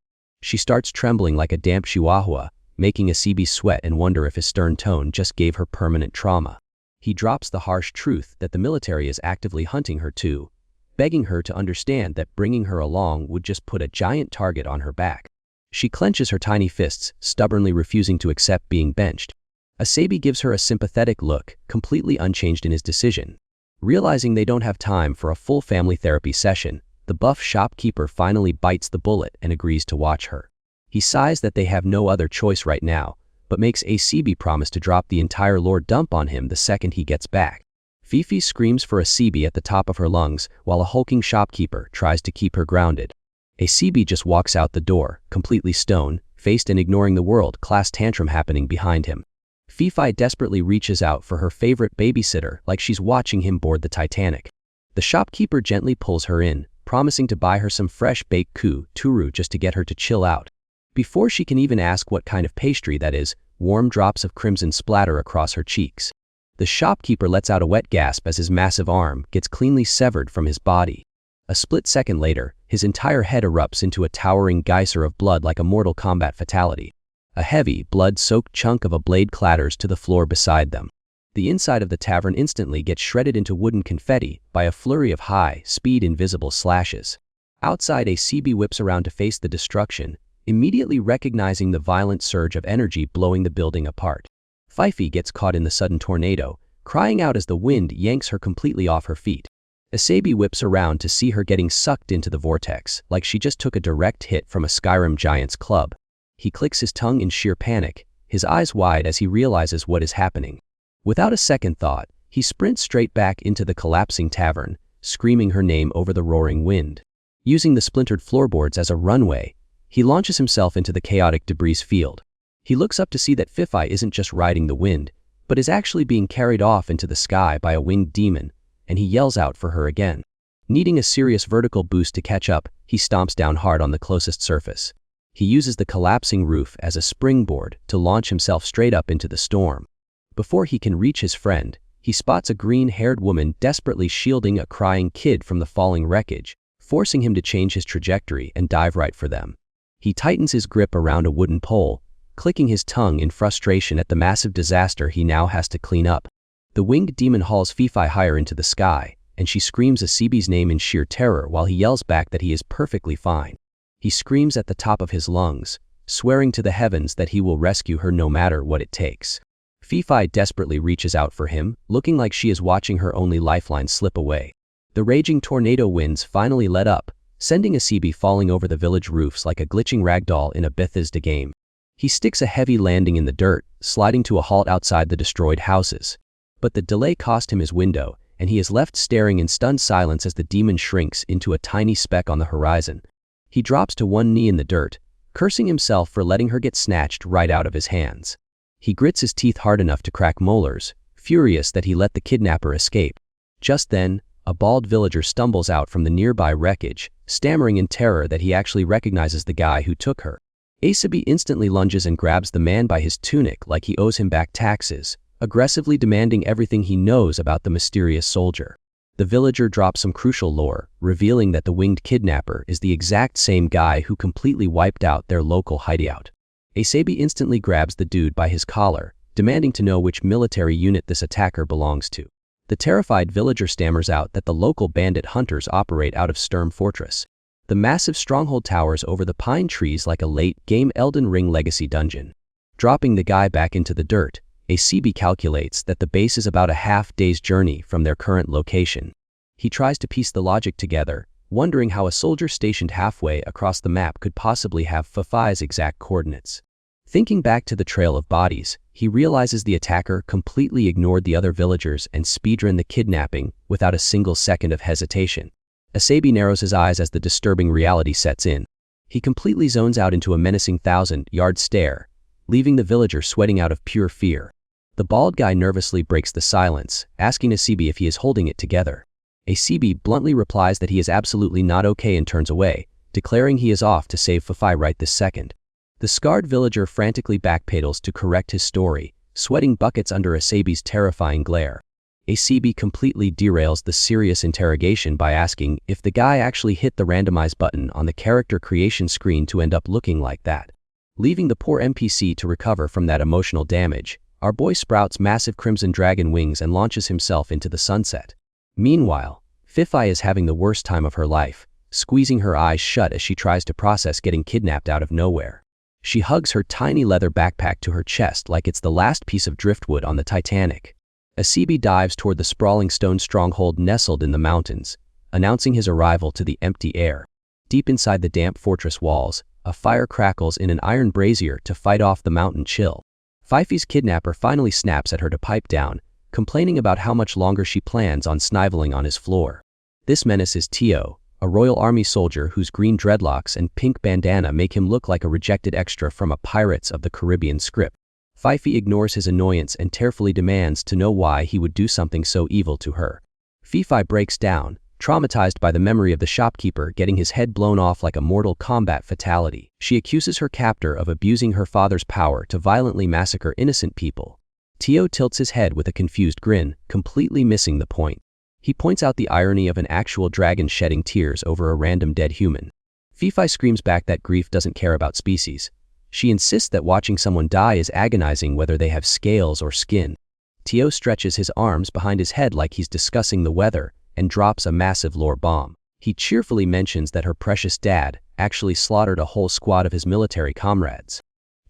She starts trembling like a damp chihuahua, making ACB sweat and wonder if his stern tone just gave her permanent trauma. He drops the harsh truth that the military is actively hunting her too, begging her to understand that bringing her along would just put a giant target on her back. She clenches her tiny fists, stubbornly refusing to accept being benched. ACB gives her a sympathetic look, completely unchanged in his decision. Realizing they don't have time for a full family therapy session, the buff shopkeeper finally bites the bullet and agrees to watch her. He sighs that they have no other choice right now, but makes ACB promise to drop the entire Lord dump on him the second he gets back. Fifi screams for ACB at the top of her lungs while a hulking shopkeeper tries to keep her grounded. ACB just walks out the door, completely stone-faced and ignoring the world-class tantrum happening behind him. Fifi desperately reaches out for her favorite babysitter like she's watching him board the Titanic. The shopkeeper gently pulls her in, promising to buy her some fresh baked turu just to get her to chill out. Before she can even ask what kind of pastry that is, warm drops of crimson splatter across her cheeks. The shopkeeper lets out a wet gasp as his massive arm gets cleanly severed from his body. A split second later, his entire head erupts into a towering geyser of blood like a Mortal Kombat fatality. A heavy, blood-soaked chunk of a blade clatters to the floor beside them. The inside of the tavern instantly gets shredded into wooden confetti by a flurry of high-speed invisible slashes. Outside, ACB whips around to face the destruction, immediately recognizing the violent surge of energy blowing the building apart. Fifi gets caught in the sudden tornado, crying out as the wind yanks her completely off her feet. ACB whips around to see her getting sucked into the vortex, like she just took a direct hit from a Skyrim giant's club. He clicks his tongue in sheer panic, his eyes wide as he realizes what is happening. Without a second thought, he sprints straight back into the collapsing tavern, screaming her name over the roaring wind. Using the splintered floorboards as a runway, he launches himself into the chaotic debris field. He looks up to see that Fifi isn't just riding the wind, but is actually being carried off into the sky by a winged demon, and he yells out for her again. Needing a serious vertical boost to catch up, he stomps down hard on the closest surface. He uses the collapsing roof as a springboard to launch himself straight up into the storm. Before he can reach his friend, he spots a green-haired woman desperately shielding a crying kid from the falling wreckage, forcing him to change his trajectory and dive right for them. He tightens his grip around a wooden pole, clicking his tongue in frustration at the massive disaster he now has to clean up. The winged demon hauls Fifi higher into the sky, and she screams Asabi's name in sheer terror while he yells back that he is perfectly fine. He screams at the top of his lungs, swearing to the heavens that he will rescue her no matter what it takes. Fifi desperately reaches out for him, looking like she is watching her only lifeline slip away. The raging tornado winds finally let up, sending Asabi falling over the village roofs like a glitching ragdoll in a Bethesda game. He sticks a heavy landing in the dirt, sliding to a halt outside the destroyed houses. But the delay cost him his window, and he is left staring in stunned silence as the demon shrinks into a tiny speck on the horizon. He drops to one knee in the dirt, cursing himself for letting her get snatched right out of his hands. He grits his teeth hard enough to crack molars, furious that he let the kidnapper escape. Just then, a bald villager stumbles out from the nearby wreckage, stammering in terror that he actually recognizes the guy who took her. Asabi instantly lunges and grabs the man by his tunic like he owes him back taxes, aggressively demanding everything he knows about the mysterious soldier. The villager drops some crucial lore, revealing that the winged kidnapper is the exact same guy who completely wiped out their local hideout. Asabi instantly grabs the dude by his collar, demanding to know which military unit this attacker belongs to. The terrified villager stammers out that the local bandit hunters operate out of Sturm Fortress. The massive stronghold towers over the pine trees like a late-game Elden Ring legacy dungeon. Dropping the guy back into the dirt, Asabi calculates that the base is about a half-day's journey from their current location. He tries to piece the logic together, wondering how a soldier stationed halfway across the map could possibly have Fifi's exact coordinates. Thinking back to the trail of bodies, he realizes the attacker completely ignored the other villagers and speedrun the kidnapping without a single second of hesitation. Asabi narrows his eyes as the disturbing reality sets in. He completely zones out into a menacing 1,000-yard stare, leaving the villager sweating out of pure fear. The bald guy nervously breaks the silence, asking Asabi if he is holding it together. Asabi bluntly replies that he is absolutely not okay and turns away, declaring he is off to save Fifi right this second. The scarred villager frantically backpedals to correct his story, sweating buckets under Asabi's terrifying glare. Asabi completely derails the serious interrogation by asking if the guy actually hit the randomize button on the character creation screen to end up looking like that. Leaving the poor NPC to recover from that emotional damage, our boy sprouts massive crimson dragon wings and launches himself into the sunset. Meanwhile, Fifi is having the worst time of her life, squeezing her eyes shut as she tries to process getting kidnapped out of nowhere. She hugs her tiny leather backpack to her chest like it's the last piece of driftwood on the Titanic. Asabi dives toward the sprawling stone stronghold nestled in the mountains, announcing his arrival to the empty air. Deep inside the damp fortress walls, a fire crackles in an iron brazier to fight off the mountain chill. Fifi's kidnapper finally snaps at her to pipe down, complaining about how much longer she plans on sniveling on his floor. This menace is Tio, a Royal Army soldier whose green dreadlocks and pink bandana make him look like a rejected extra from a Pirates of the Caribbean script. Fifi ignores his annoyance and tearfully demands to know why he would do something so evil to her. Fifi breaks down, traumatized by the memory of the shopkeeper getting his head blown off like a Mortal Kombat fatality. She accuses her captor of abusing her father's power to violently massacre innocent people. Tio tilts his head with a confused grin, completely missing the point. He points out the irony of an actual dragon shedding tears over a random dead human. Fifi screams back that grief doesn't care about species. She insists that watching someone die is agonizing whether they have scales or skin. Tio stretches his arms behind his head like he's discussing the weather and drops a massive lore bomb. He cheerfully mentions that her precious dad actually slaughtered a whole squad of his military comrades.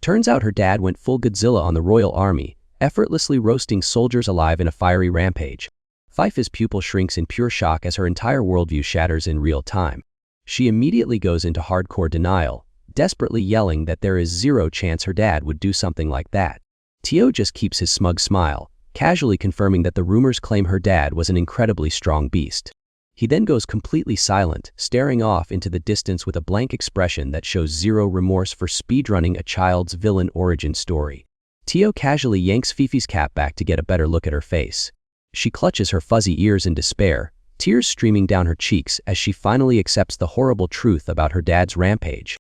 Turns out her dad went full Godzilla on the Royal Army, effortlessly roasting soldiers alive in a fiery rampage. Fifi's pupil shrinks in pure shock as her entire worldview shatters in real time. She immediately goes into hardcore denial, desperately yelling that there is zero chance her dad would do something like that. Tio just keeps his smug smile, casually confirming that the rumors claim her dad was an incredibly strong beast. He then goes completely silent, staring off into the distance with a blank expression that shows zero remorse for speedrunning a child's villain origin story. Tio casually yanks Fifi's cap back to get a better look at her face. She clutches her fuzzy ears in despair, tears streaming down her cheeks as she finally accepts the horrible truth about her dad's rampage.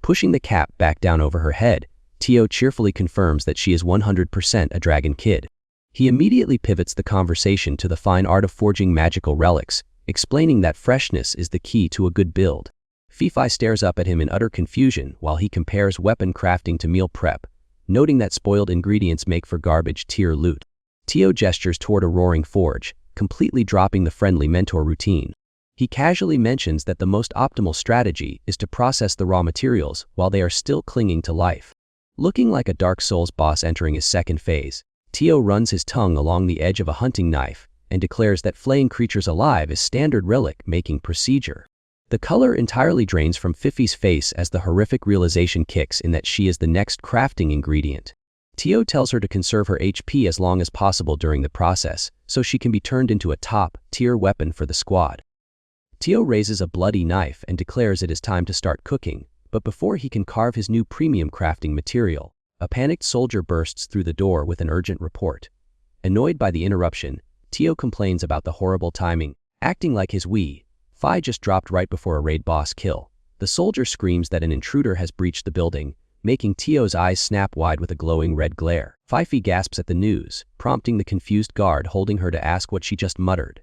Pushing the cap back down over her head, Tio cheerfully confirms that she is 100% a dragon kid. He immediately pivots the conversation to the fine art of forging magical relics, explaining that freshness is the key to a good build. Fifi stares up at him in utter confusion while he compares weapon crafting to meal prep, noting that spoiled ingredients make for garbage tier loot. Teo gestures toward a roaring forge, completely dropping the friendly mentor routine. He casually mentions that the most optimal strategy is to process the raw materials while they are still clinging to life. Looking like a Dark Souls boss entering his second phase, Teo runs his tongue along the edge of a hunting knife and declares that flaying creatures alive is standard relic-making procedure. The color entirely drains from Fifi's face as the horrific realization kicks in that she is the next crafting ingredient. Teo tells her to conserve her HP as long as possible during the process, so she can be turned into a top-tier weapon for the squad. Teo raises a bloody knife and declares it is time to start cooking, but before he can carve his new premium crafting material, a panicked soldier bursts through the door with an urgent report. Annoyed by the interruption, Teo complains about the horrible timing, acting like his Wi-Fi just dropped right before a raid boss kill. The soldier screams that an intruder has breached the building, making Teo's eyes snap wide with a glowing red glare. Fifi gasps at the news, prompting the confused guard holding her to ask what she just muttered.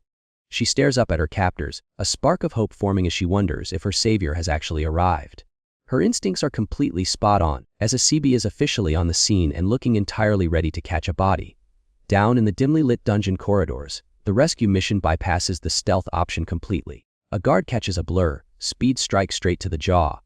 She stares up at her captors, a spark of hope forming as she wonders if her savior has actually arrived. Her instincts are completely spot on, as Asabi is officially on the scene and looking entirely ready to catch a body. Down in the dimly lit dungeon corridors, the rescue mission bypasses the stealth option completely. A guard catches a blur, speed strike straight to the jaw.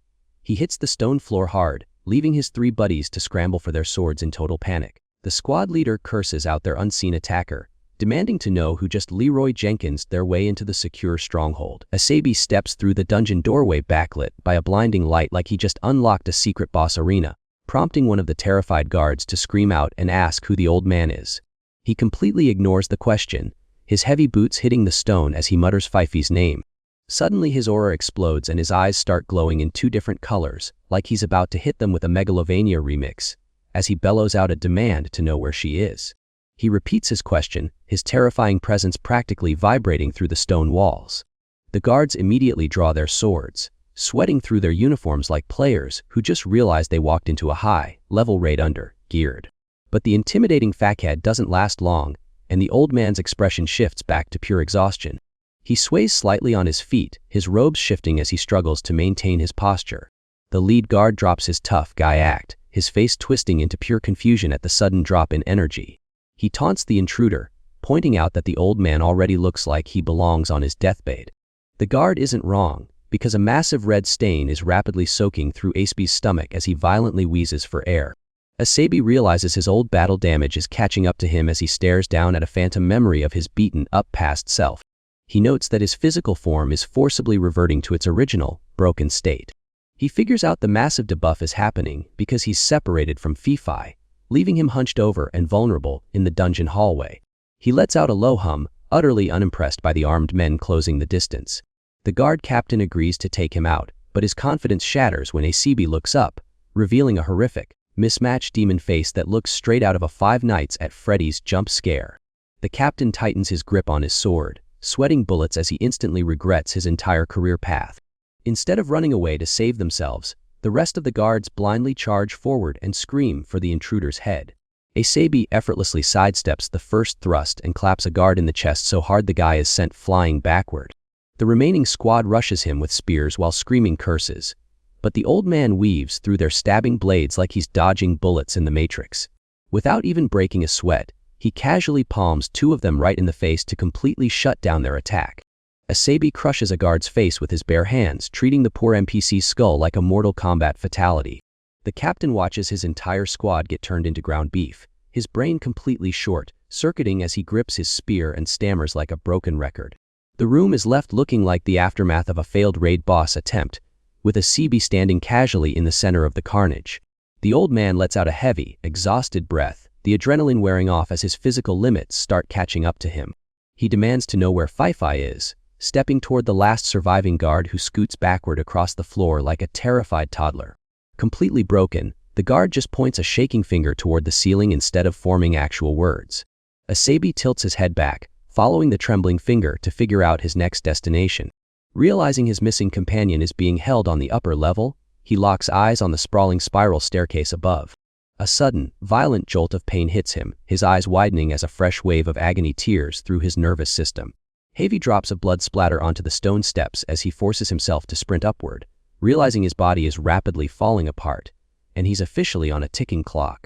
He hits the stone floor hard, leaving his three buddies to scramble for their swords in total panic. The squad leader curses out their unseen attacker, demanding to know who just Leroy Jenkins their way into the secure stronghold. Asabi steps through the dungeon doorway backlit by a blinding light like he just unlocked a secret boss arena, prompting one of the terrified guards to scream out and ask who the old man is. He completely ignores the question, his heavy boots hitting the stone as he mutters Fifi's name. Suddenly his aura explodes and his eyes start glowing in two different colors, like he's about to hit them with a Megalovania remix, as he bellows out a demand to know where she is. He repeats his question, his terrifying presence practically vibrating through the stone walls. The guards immediately draw their swords, sweating through their uniforms like players who just realized they walked into a high-level raid under-geared. But the intimidating fuckhead doesn't last long, and the old man's expression shifts back to pure exhaustion. He sways slightly on his feet, his robes shifting as he struggles to maintain his posture. The lead guard drops his tough guy act, his face twisting into pure confusion at the sudden drop in energy. He taunts the intruder, pointing out that the old man already looks like he belongs on his deathbed. The guard isn't wrong, because a massive red stain is rapidly soaking through Asabi's stomach as he violently wheezes for air. Asabi realizes his old battle damage is catching up to him as he stares down at a phantom memory of his beaten-up past self. He notes that his physical form is forcibly reverting to its original, broken state. He figures out the massive debuff is happening because he's separated from Fifi, leaving him hunched over and vulnerable in the dungeon hallway. He lets out a low hum, utterly unimpressed by the armed men closing the distance. The guard captain agrees to take him out, but his confidence shatters when Asabi looks up, revealing a horrific, mismatched demon face that looks straight out of a Five Nights at Freddy's jump scare. The captain tightens his grip on his sword, sweating bullets as he instantly regrets his entire career path. Instead of running away to save themselves, the rest of the guards blindly charge forward and scream for the intruder's head. Asabi effortlessly sidesteps the first thrust and claps a guard in the chest so hard the guy is sent flying backward. The remaining squad rushes him with spears while screaming curses, but the old man weaves through their stabbing blades like he's dodging bullets in the Matrix. Without even breaking a sweat, he casually palms two of them right in the face to completely shut down their attack. Asabi crushes a guard's face with his bare hands, treating the poor NPC's skull like a Mortal Kombat fatality. The captain watches his entire squad get turned into ground beef, his brain completely short-circuiting as he grips his spear and stammers like a broken record. The room is left looking like the aftermath of a failed raid boss attempt, with Asabi standing casually in the center of the carnage. The old man lets out a heavy, exhausted breath, the adrenaline wearing off as his physical limits start catching up to him. He demands to know where Fifi is, stepping toward the last surviving guard who scoots backward across the floor like a terrified toddler. Completely broken, the guard just points a shaking finger toward the ceiling instead of forming actual words. Asabi tilts his head back, following the trembling finger to figure out his next destination. Realizing his missing companion is being held on the upper level, he locks eyes on the sprawling spiral staircase above. A sudden, violent jolt of pain hits him, his eyes widening as a fresh wave of agony tears through his nervous system. Heavy drops of blood splatter onto the stone steps as he forces himself to sprint upward, realizing his body is rapidly falling apart, and he's officially on a ticking clock.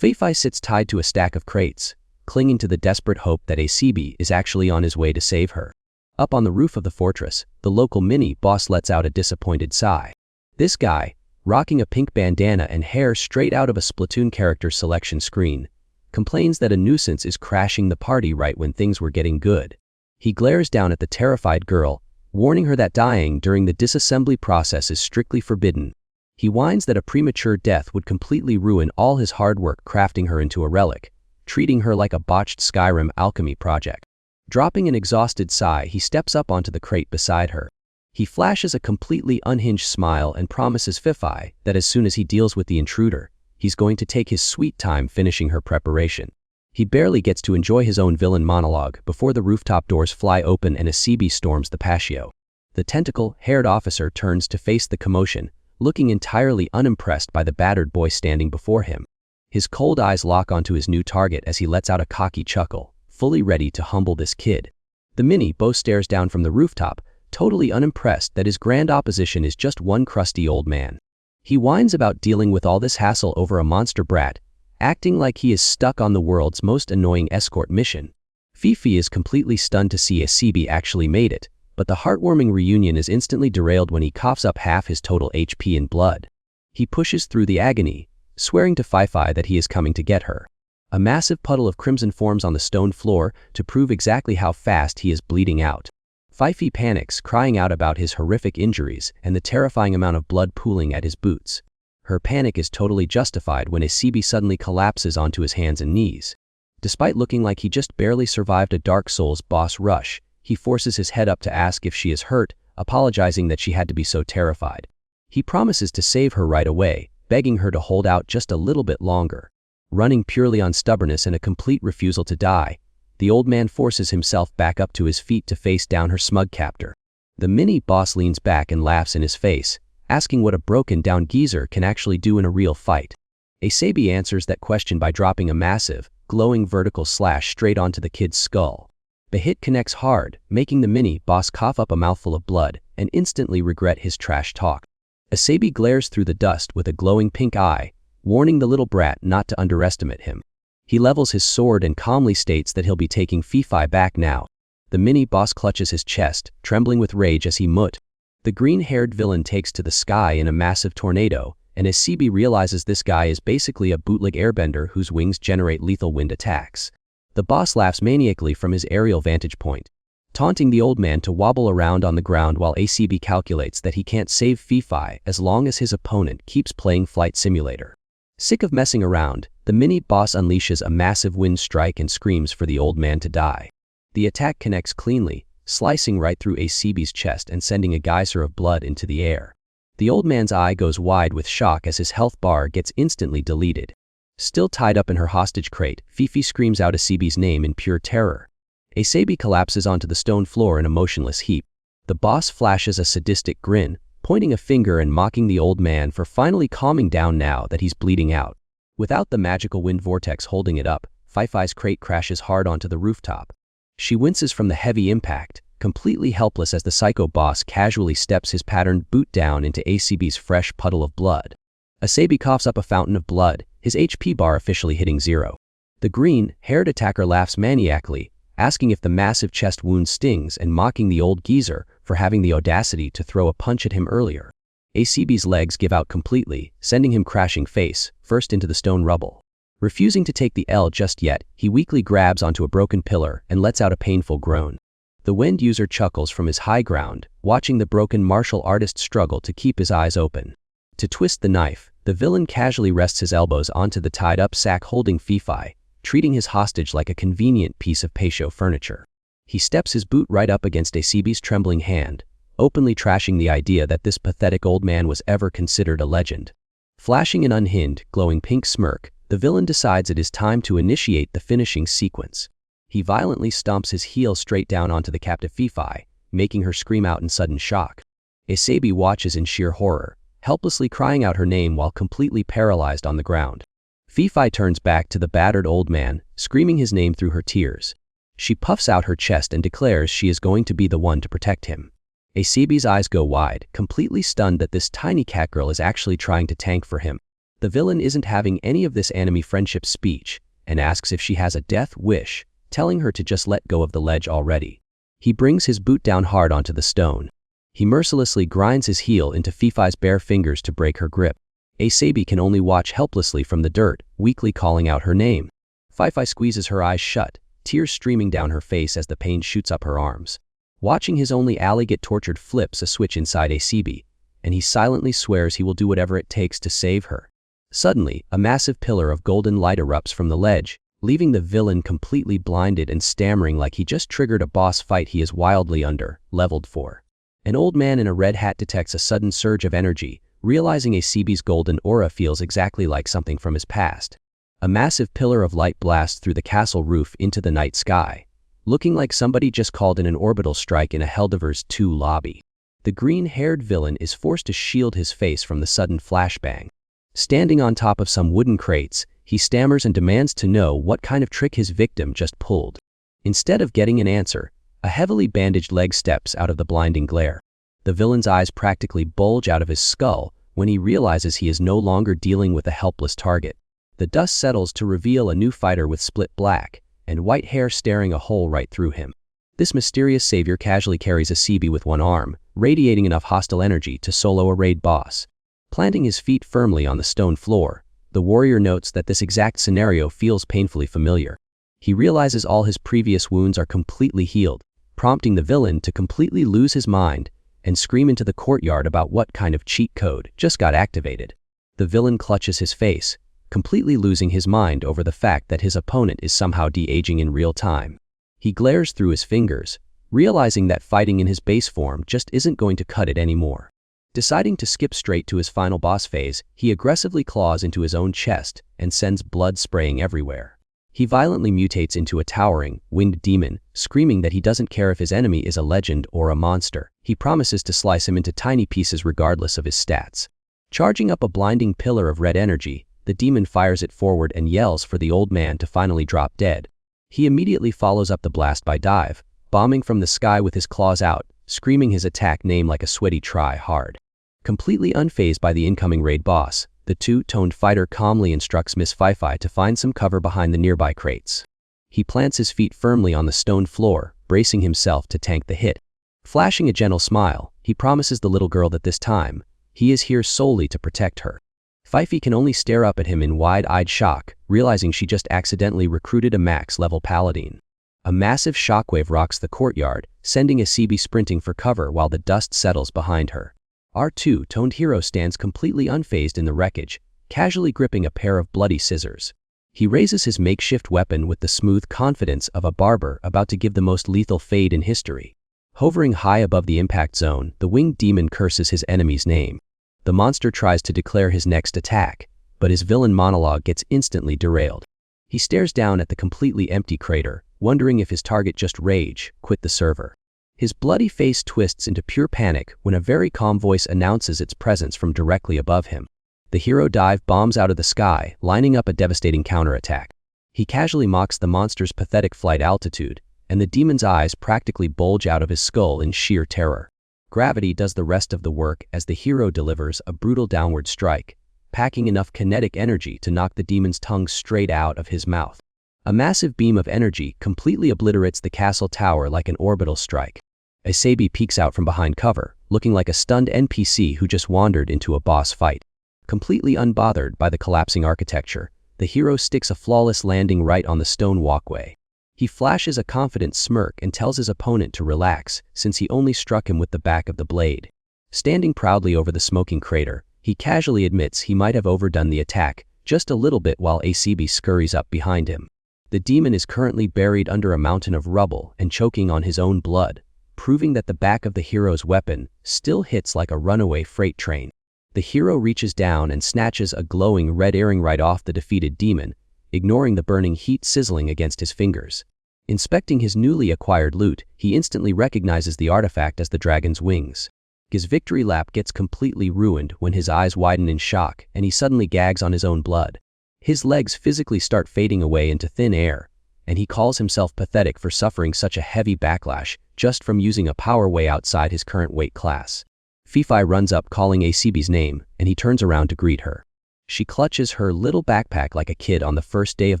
Fei sits tied to a stack of crates, clinging to the desperate hope that ACB is actually on his way to save her. Up on the roof of the fortress, the local mini-boss lets out a disappointed sigh. This guy, rocking a pink bandana and hair straight out of a Splatoon character selection screen, complains that a nuisance is crashing the party right when things were getting good. He glares down at the terrified girl, warning her that dying during the disassembly process is strictly forbidden. He whines that a premature death would completely ruin all his hard work crafting her into a relic, treating her like a botched Skyrim alchemy project. Dropping an exhausted sigh, he steps up onto the crate beside her. He flashes a completely unhinged smile and promises Fei that as soon as he deals with the intruder, he's going to take his sweet time finishing her preparation. He barely gets to enjoy his own villain monologue before the rooftop doors fly open and a CB storms the patio. The tentacle-haired officer turns to face the commotion, looking entirely unimpressed by the battered boy standing before him. His cold eyes lock onto his new target as he lets out a cocky chuckle, fully ready to humble this kid. The mini-boss stares down from the rooftop, totally unimpressed that his grand opposition is just one crusty old man. He whines about dealing with all this hassle over a monster brat, acting like he is stuck on the world's most annoying escort mission. Fifi is completely stunned to see ACB actually made it, but the heartwarming reunion is instantly derailed when he coughs up half his total HP in blood. He pushes through the agony, swearing to Fei that he is coming to get her. A massive puddle of crimson forms on the stone floor to prove exactly how fast he is bleeding out. Fei panics, crying out about his horrific injuries and the terrifying amount of blood pooling at his boots. Her panic is totally justified when ACB suddenly collapses onto his hands and knees. Despite looking like he just barely survived a Dark Souls boss rush, he forces his head up to ask if she is hurt, apologizing that she had to be so terrified. He promises to save her right away, begging her to hold out just a little bit longer. Running purely on stubbornness and a complete refusal to die, the old man forces himself back up to his feet to face down her smug captor. The mini-boss leans back and laughs in his face, asking what a broken-down geezer can actually do in a real fight. ACB answers that question by dropping a massive, glowing vertical slash straight onto the kid's skull. The hit connects hard, making the mini-boss cough up a mouthful of blood and instantly regret his trash talk. ACB glares through the dust with a glowing pink eye, warning the little brat not to underestimate him. He levels his sword and calmly states that he'll be taking Fei back now. The mini-boss clutches his chest, trembling with rage as he mut. The green-haired villain takes to the sky in a massive tornado, and ACB realizes this guy is basically a bootleg airbender whose wings generate lethal wind attacks. The boss laughs maniacally from his aerial vantage point, taunting the old man to wobble around on the ground while ACB calculates that he can't save Fei as long as his opponent keeps playing Flight Simulator. Sick of messing around, the mini-boss unleashes a massive wind strike and screams for the old man to die. The attack connects cleanly, slicing right through ACB's chest and sending a geyser of blood into the air. The old man's eye goes wide with shock as his health bar gets instantly deleted. Still tied up in her hostage crate, Fifi screams out ACB's name in pure terror. ACB collapses onto the stone floor in a motionless heap. The boss flashes a sadistic grin, pointing a finger and mocking the old man for finally calming down now that he's bleeding out. Without the magical wind vortex holding it up, Fei's crate crashes hard onto the rooftop. She winces from the heavy impact, completely helpless as the psycho boss casually steps his patterned boot down into ACB's fresh puddle of blood. ACB coughs up a fountain of blood, his HP bar officially hitting 0. The green-haired attacker laughs maniacally, asking if the massive chest wound stings and mocking the old geezer for having the audacity to throw a punch at him earlier. ACB's legs give out completely, sending him crashing face first into the stone rubble. Refusing to take the L just yet, he weakly grabs onto a broken pillar and lets out a painful groan. The wind user chuckles from his high ground, watching the broken martial artist struggle to keep his eyes open. To twist the knife, the villain casually rests his elbows onto the tied-up sack holding Fei, treating his hostage like a convenient piece of patio furniture. He steps his boot right up against ACB's trembling hand, openly trashing the idea that this pathetic old man was ever considered a legend. Flashing an unhinged, glowing pink smirk, the villain decides it is time to initiate the finishing sequence. He violently stomps his heel straight down onto the captive Fei, making her scream out in sudden shock. ACB watches in sheer horror, helplessly crying out her name while completely paralyzed on the ground. Fei turns back to the battered old man, screaming his name through her tears. She puffs out her chest and declares she is going to be the one to protect him. ACB's eyes go wide, completely stunned that this tiny catgirl is actually trying to tank for him. The villain isn't having any of this enemy friendship speech and asks if she has a death wish, telling her to just let go of the ledge already. He brings his boot down hard onto the stone. He mercilessly grinds his heel into Fifai's bare fingers to break her grip. Asabi can only watch helplessly from the dirt, weakly calling out her name. Fifai squeezes her eyes shut, tears streaming down her face as the pain shoots up her arms. Watching his only ally get tortured flips a switch inside Asabi, and he silently swears he will do whatever it takes to save her. Suddenly, a massive pillar of golden light erupts from the ledge, leaving the villain completely blinded and stammering like he just triggered a boss fight he is wildly leveled for. An old man in a red hat detects a sudden surge of energy, realizing Asabi's golden aura feels exactly like something from his past. A massive pillar of light blasts through the castle roof into the night sky, looking like somebody just called in an orbital strike in a Helldivers 2 lobby. The green-haired villain is forced to shield his face from the sudden flashbang. Standing on top of some wooden crates, he stammers and demands to know what kind of trick his victim just pulled. Instead of getting an answer, a heavily bandaged leg steps out of the blinding glare. The villain's eyes practically bulge out of his skull when he realizes he is no longer dealing with a helpless target. The dust settles to reveal a new fighter with split black and white hair staring a hole right through him. This mysterious savior casually carries Asabi with one arm, radiating enough hostile energy to solo a raid boss. Planting his feet firmly on the stone floor, the warrior notes that this exact scenario feels painfully familiar. He realizes all his previous wounds are completely healed, prompting the villain to completely lose his mind and scream into the courtyard about what kind of cheat code just got activated. The villain clutches his face, completely losing his mind over the fact that his opponent is somehow de-aging in real time. He glares through his fingers, realizing that fighting in his base form just isn't going to cut it anymore. Deciding to skip straight to his final boss phase, he aggressively claws into his own chest and sends blood spraying everywhere. He violently mutates into a towering, winged demon, screaming that he doesn't care if his enemy is a legend or a monster. He promises to slice him into tiny pieces regardless of his stats. Charging up a blinding pillar of red energy, the demon fires it forward and yells for the old man to finally drop dead. He immediately follows up the blast by dive, bombing from the sky with his claws out, screaming his attack name like a sweaty try-hard. Completely unfazed by the incoming raid boss, the two-toned fighter calmly instructs Miss Fifai to find some cover behind the nearby crates. He plants his feet firmly on the stone floor, bracing himself to tank the hit. Flashing a gentle smile, he promises the little girl that this time, he is here solely to protect her. Fifi can only stare up at him in wide-eyed shock, realizing she just accidentally recruited a max-level paladin. A massive shockwave rocks the courtyard, sending Asabi sprinting for cover while the dust settles behind her. Our two-toned hero stands completely unfazed in the wreckage, casually gripping a pair of bloody scissors. He raises his makeshift weapon with the smooth confidence of a barber about to give the most lethal fade in history. Hovering high above the impact zone, the winged demon curses his enemy's name. The monster tries to declare his next attack, but his villain monologue gets instantly derailed. He stares down at the completely empty crater, wondering if his target just quit the server. His bloody face twists into pure panic when a very calm voice announces its presence from directly above him. The hero dive bombs out of the sky, lining up a devastating counterattack. He casually mocks the monster's pathetic flight altitude, and the demon's eyes practically bulge out of his skull in sheer terror. Gravity does the rest of the work as the hero delivers a brutal downward strike, packing enough kinetic energy to knock the demon's tongue straight out of his mouth. A massive beam of energy completely obliterates the castle tower like an orbital strike. Asabi peeks out from behind cover, looking like a stunned NPC who just wandered into a boss fight. Completely unbothered by the collapsing architecture, the hero sticks a flawless landing right on the stone walkway. He flashes a confident smirk and tells his opponent to relax, since he only struck him with the back of the blade. Standing proudly over the smoking crater, he casually admits he might have overdone the attack just a little bit while Asabi scurries up behind him. The demon is currently buried under a mountain of rubble and choking on his own blood, proving that the back of the hero's weapon still hits like a runaway freight train. The hero reaches down and snatches a glowing red earring right off the defeated demon, ignoring the burning heat sizzling against his fingers. Inspecting his newly acquired loot, he instantly recognizes the artifact as the dragon's wings. His victory lap gets completely ruined when his eyes widen in shock and he suddenly gags on his own blood. His legs physically start fading away into thin air, and he calls himself pathetic for suffering such a heavy backlash just from using a power way outside his current weight class. Fifai runs up calling Asabi's name, and he turns around to greet her. She clutches her little backpack like a kid on the first day of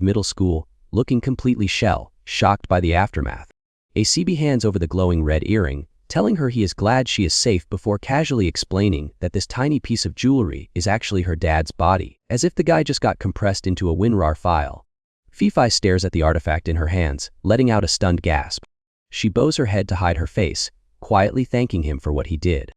middle school, looking completely shocked by the aftermath. ACB hands over the glowing red earring, telling her he is glad she is safe before casually explaining that this tiny piece of jewelry is actually her dad's body, as if the guy just got compressed into a WinRAR file. Fifi stares at the artifact in her hands, letting out a stunned gasp. She bows her head to hide her face, quietly thanking him for what he did.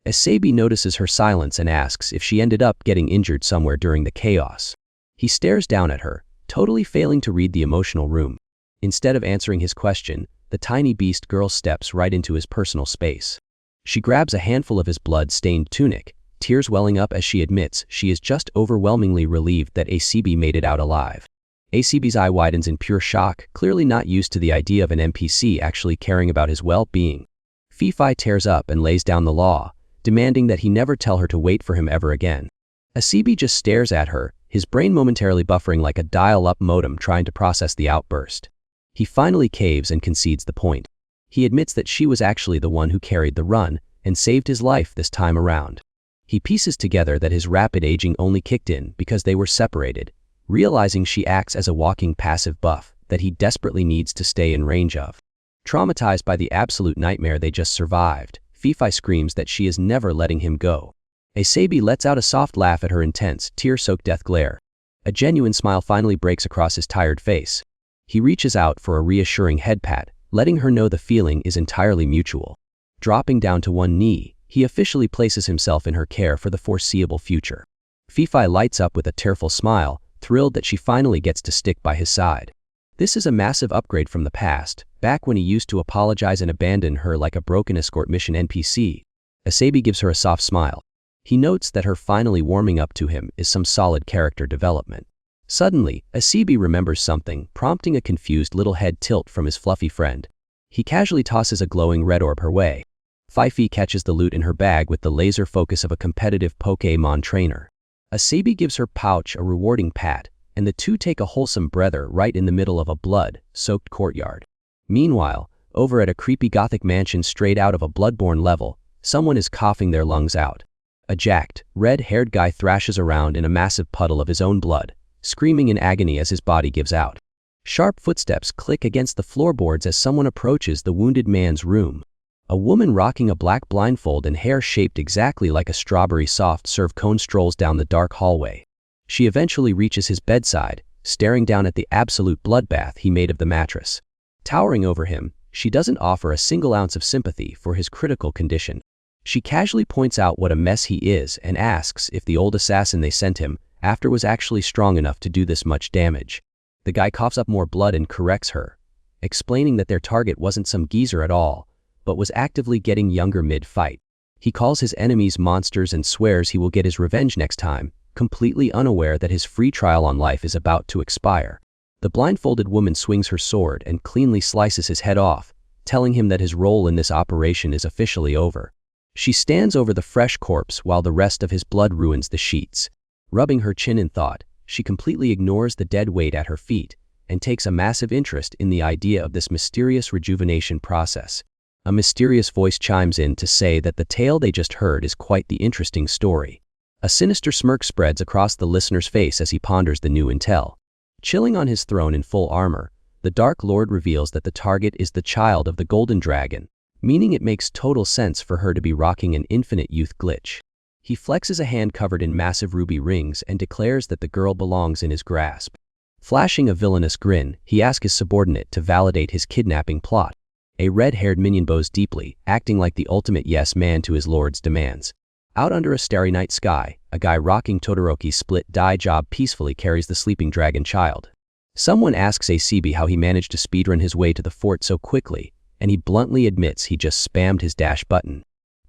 Asabi notices her silence and asks if she ended up getting injured somewhere during the chaos. He stares down at her, totally failing to read the emotional room. Instead of answering his question, the tiny beast girl steps right into his personal space. She grabs a handful of his blood-stained tunic, tears welling up as she admits she is just overwhelmingly relieved that ACB made it out alive. ACB's eye widens in pure shock, clearly not used to the idea of an NPC actually caring about his well-being. Fifi tears up and lays down the law, demanding that he never tell her to wait for him ever again. ACB just stares at her, his brain momentarily buffering like a dial-up modem trying to process the outburst. He finally caves and concedes the point. He admits that she was actually the one who carried the run and saved his life this time around. He pieces together that his rapid aging only kicked in because they were separated, realizing she acts as a walking passive buff that he desperately needs to stay in range of. Traumatized by the absolute nightmare they just survived, Fifi screams that she is never letting him go. Asabi lets out a soft laugh at her intense, tear-soaked death glare. A genuine smile finally breaks across his tired face. He reaches out for a reassuring head pat, letting her know the feeling is entirely mutual. Dropping down to one knee, he officially places himself in her care for the foreseeable future. Fifi lights up with a tearful smile, thrilled that she finally gets to stick by his side. This is a massive upgrade from the past, back when he used to apologize and abandon her like a broken escort mission NPC. Asabi gives her a soft smile. He notes that her finally warming up to him is some solid character development. Suddenly, Asabi remembers something, prompting a confused little head tilt from his fluffy friend. He casually tosses a glowing red orb her way. Fifi catches the loot in her bag with the laser focus of a competitive Pokémon trainer. Asabi gives her pouch a rewarding pat, and the two take a wholesome breather right in the middle of a blood-soaked courtyard. Meanwhile, over at a creepy gothic mansion straight out of a Bloodborne level, someone is coughing their lungs out. A jacked, red-haired guy thrashes around in a massive puddle of his own blood, screaming in agony as his body gives out. Sharp footsteps click against the floorboards as someone approaches the wounded man's room. A woman rocking a black blindfold and hair shaped exactly like a strawberry soft-serve cone strolls down the dark hallway. She eventually reaches his bedside, staring down at the absolute bloodbath he made of the mattress. Towering over him, she doesn't offer a single ounce of sympathy for his critical condition. She casually points out what a mess he is and asks if the old assassin they sent him after was actually strong enough to do this much damage. The guy coughs up more blood and corrects her, explaining that their target wasn't some geezer at all, but was actively getting younger mid-fight. He calls his enemies monsters and swears he will get his revenge next time, completely unaware that his free trial on life is about to expire. The blindfolded woman swings her sword and cleanly slices his head off, telling him that his role in this operation is officially over. She stands over the fresh corpse while the rest of his blood ruins the sheets. Rubbing her chin in thought, she completely ignores the dead weight at her feet and takes a massive interest in the idea of this mysterious rejuvenation process. A mysterious voice chimes in to say that the tale they just heard is quite the interesting story. A sinister smirk spreads across the listener's face as he ponders the new intel. Chilling on his throne in full armor, the Dark Lord reveals that the target is the child of the Golden Dragon, meaning it makes total sense for her to be rocking an infinite youth glitch. He flexes a hand covered in massive ruby rings and declares that the girl belongs in his grasp. Flashing a villainous grin, he asks his subordinate to validate his kidnapping plot. A red-haired minion bows deeply, acting like the ultimate yes man to his lord's demands. Out under a starry night sky, a guy rocking Todoroki's split dye job peacefully carries the sleeping dragon child. Someone asks Asabi how he managed to speedrun his way to the fort so quickly, and he bluntly admits he just spammed his dash button.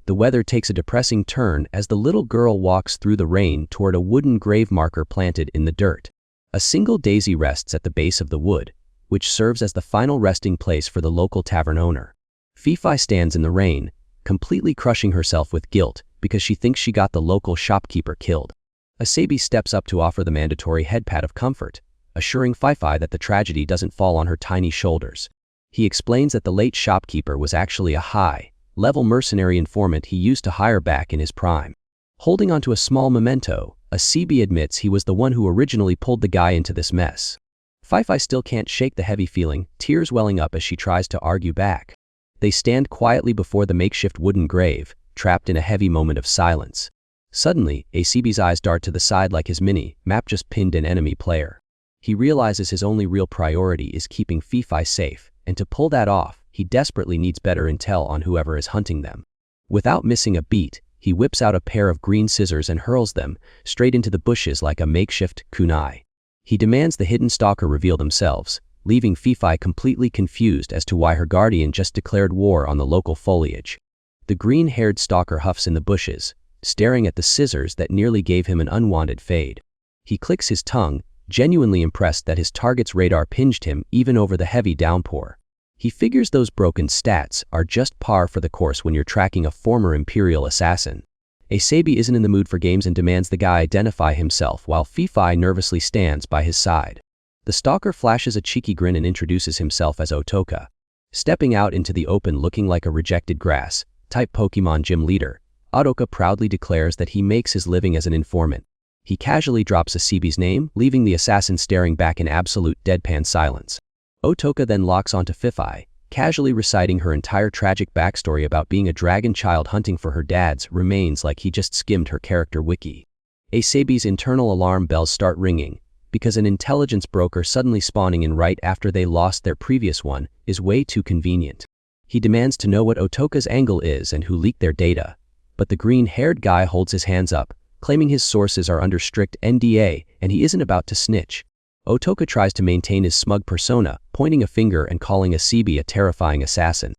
The weather takes a depressing turn as the little girl walks through the rain toward a wooden grave marker planted in the dirt. A single daisy rests at the base of the wood, which serves as the final resting place for the local tavern owner. Fifi stands in the rain, completely crushing herself with guilt because she thinks she got the local shopkeeper killed. Asabi steps up to offer the mandatory head pat of comfort, assuring Fifi that the tragedy doesn't fall on her tiny shoulders. He explains that the late shopkeeper was actually a high-level mercenary informant he used to hire back in his prime. Holding onto a small memento, Asebi admits he was the one who originally pulled the guy into this mess. Fifi still can't shake the heavy feeling, tears welling up as she tries to argue back. They stand quietly before the makeshift wooden grave, trapped in a heavy moment of silence. Suddenly, Asebi's eyes dart to the side like his mini-map just pinned an enemy player. He realizes his only real priority is keeping Fifi safe, and to pull that off, he desperately needs better intel on whoever is hunting them. Without missing a beat, he whips out a pair of green scissors and hurls them straight into the bushes like a makeshift kunai. He demands the hidden stalker reveal themselves, leaving Fifi completely confused as to why her guardian just declared war on the local foliage. The green-haired stalker huffs in the bushes, staring at the scissors that nearly gave him an unwanted fade. He clicks his tongue, genuinely impressed that his target's radar pinged him even over the heavy downpour. He figures those broken stats are just par for the course when you're tracking a former Imperial assassin. Asebi isn't in the mood for games and demands the guy identify himself while Fifi nervously stands by his side. The stalker flashes a cheeky grin and introduces himself as Otoka. Stepping out into the open looking like a rejected grass-type Pokemon gym leader, Otoka proudly declares that he makes his living as an informant. He casually drops Asebi's name, leaving the assassin staring back in absolute deadpan silence. Otoka then locks onto Fifi, casually reciting her entire tragic backstory about being a dragon child hunting for her dad's remains like he just skimmed her character wiki. Asebi's internal alarm bells start ringing, because an intelligence broker suddenly spawning in right after they lost their previous one is way too convenient. He demands to know what Otoka's angle is and who leaked their data, but the green-haired guy holds his hands up, claiming his sources are under strict NDA and he isn't about to snitch. Otoka tries to maintain his smug persona, pointing a finger and calling Asebi a terrifying assassin.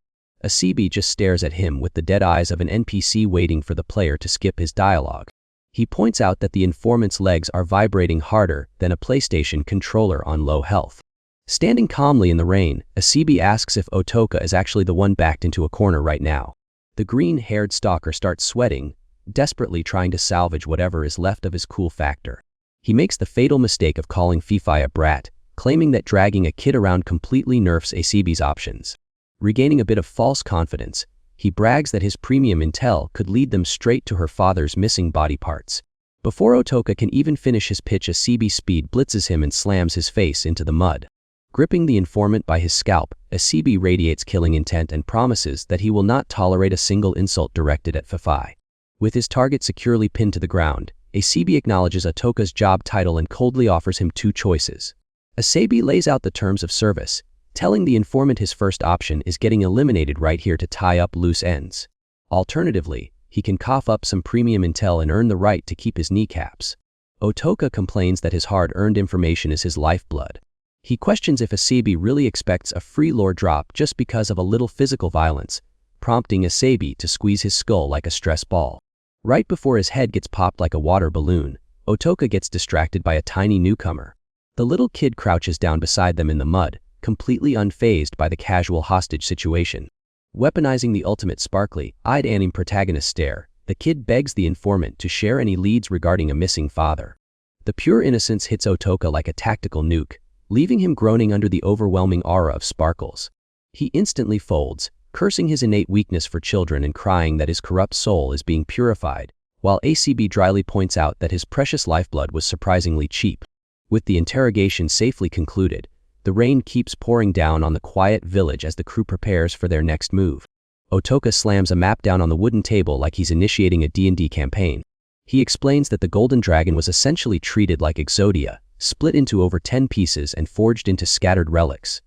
Asebi just stares at him with the dead eyes of an NPC waiting for the player to skip his dialogue. He points out that the informant's legs are vibrating harder than a PlayStation controller on low health. Standing calmly in the rain, Asebi asks if Otoka is actually the one backed into a corner right now. The green-haired stalker starts sweating, desperately trying to salvage whatever is left of his cool factor. He makes the fatal mistake of calling Fifi a brat, claiming that dragging a kid around completely nerfs Asebi's options. Regaining a bit of false confidence, he brags that his premium intel could lead them straight to her father's missing body parts. Before Otoka can even finish his pitch, Asebi speed blitzes him and slams his face into the mud. Gripping the informant by his scalp, Asebi radiates killing intent and promises that he will not tolerate a single insult directed at Fifi. With his target securely pinned to the ground, Asebi acknowledges Otoka's job title and coldly offers him two choices. Asebi lays out the terms of service, telling the informant his first option is getting eliminated right here to tie up loose ends. Alternatively, he can cough up some premium intel and earn the right to keep his kneecaps. Otoka complains that his hard-earned information is his lifeblood. He questions if Asebi really expects a free lore drop just because of a little physical violence, prompting Asebi to squeeze his skull like a stress ball. Right before his head gets popped like a water balloon, Otoka gets distracted by a tiny newcomer. The little kid crouches down beside them in the mud, completely unfazed by the casual hostage situation. Weaponizing the ultimate sparkly-eyed anime protagonist stare, the kid begs the informant to share any leads regarding a missing father. The pure innocence hits Otoka like a tactical nuke, leaving him groaning under the overwhelming aura of sparkles. He instantly folds, cursing his innate weakness for children and crying that his corrupt soul is being purified, while Asebi dryly points out that his precious lifeblood was surprisingly cheap. With the interrogation safely concluded, the rain keeps pouring down on the quiet village as the crew prepares for their next move. Otoka slams a map down on the wooden table like he's initiating a D&D campaign. He explains that the golden dragon was essentially treated like Exodia, split into over 10 pieces and forged into scattered relics.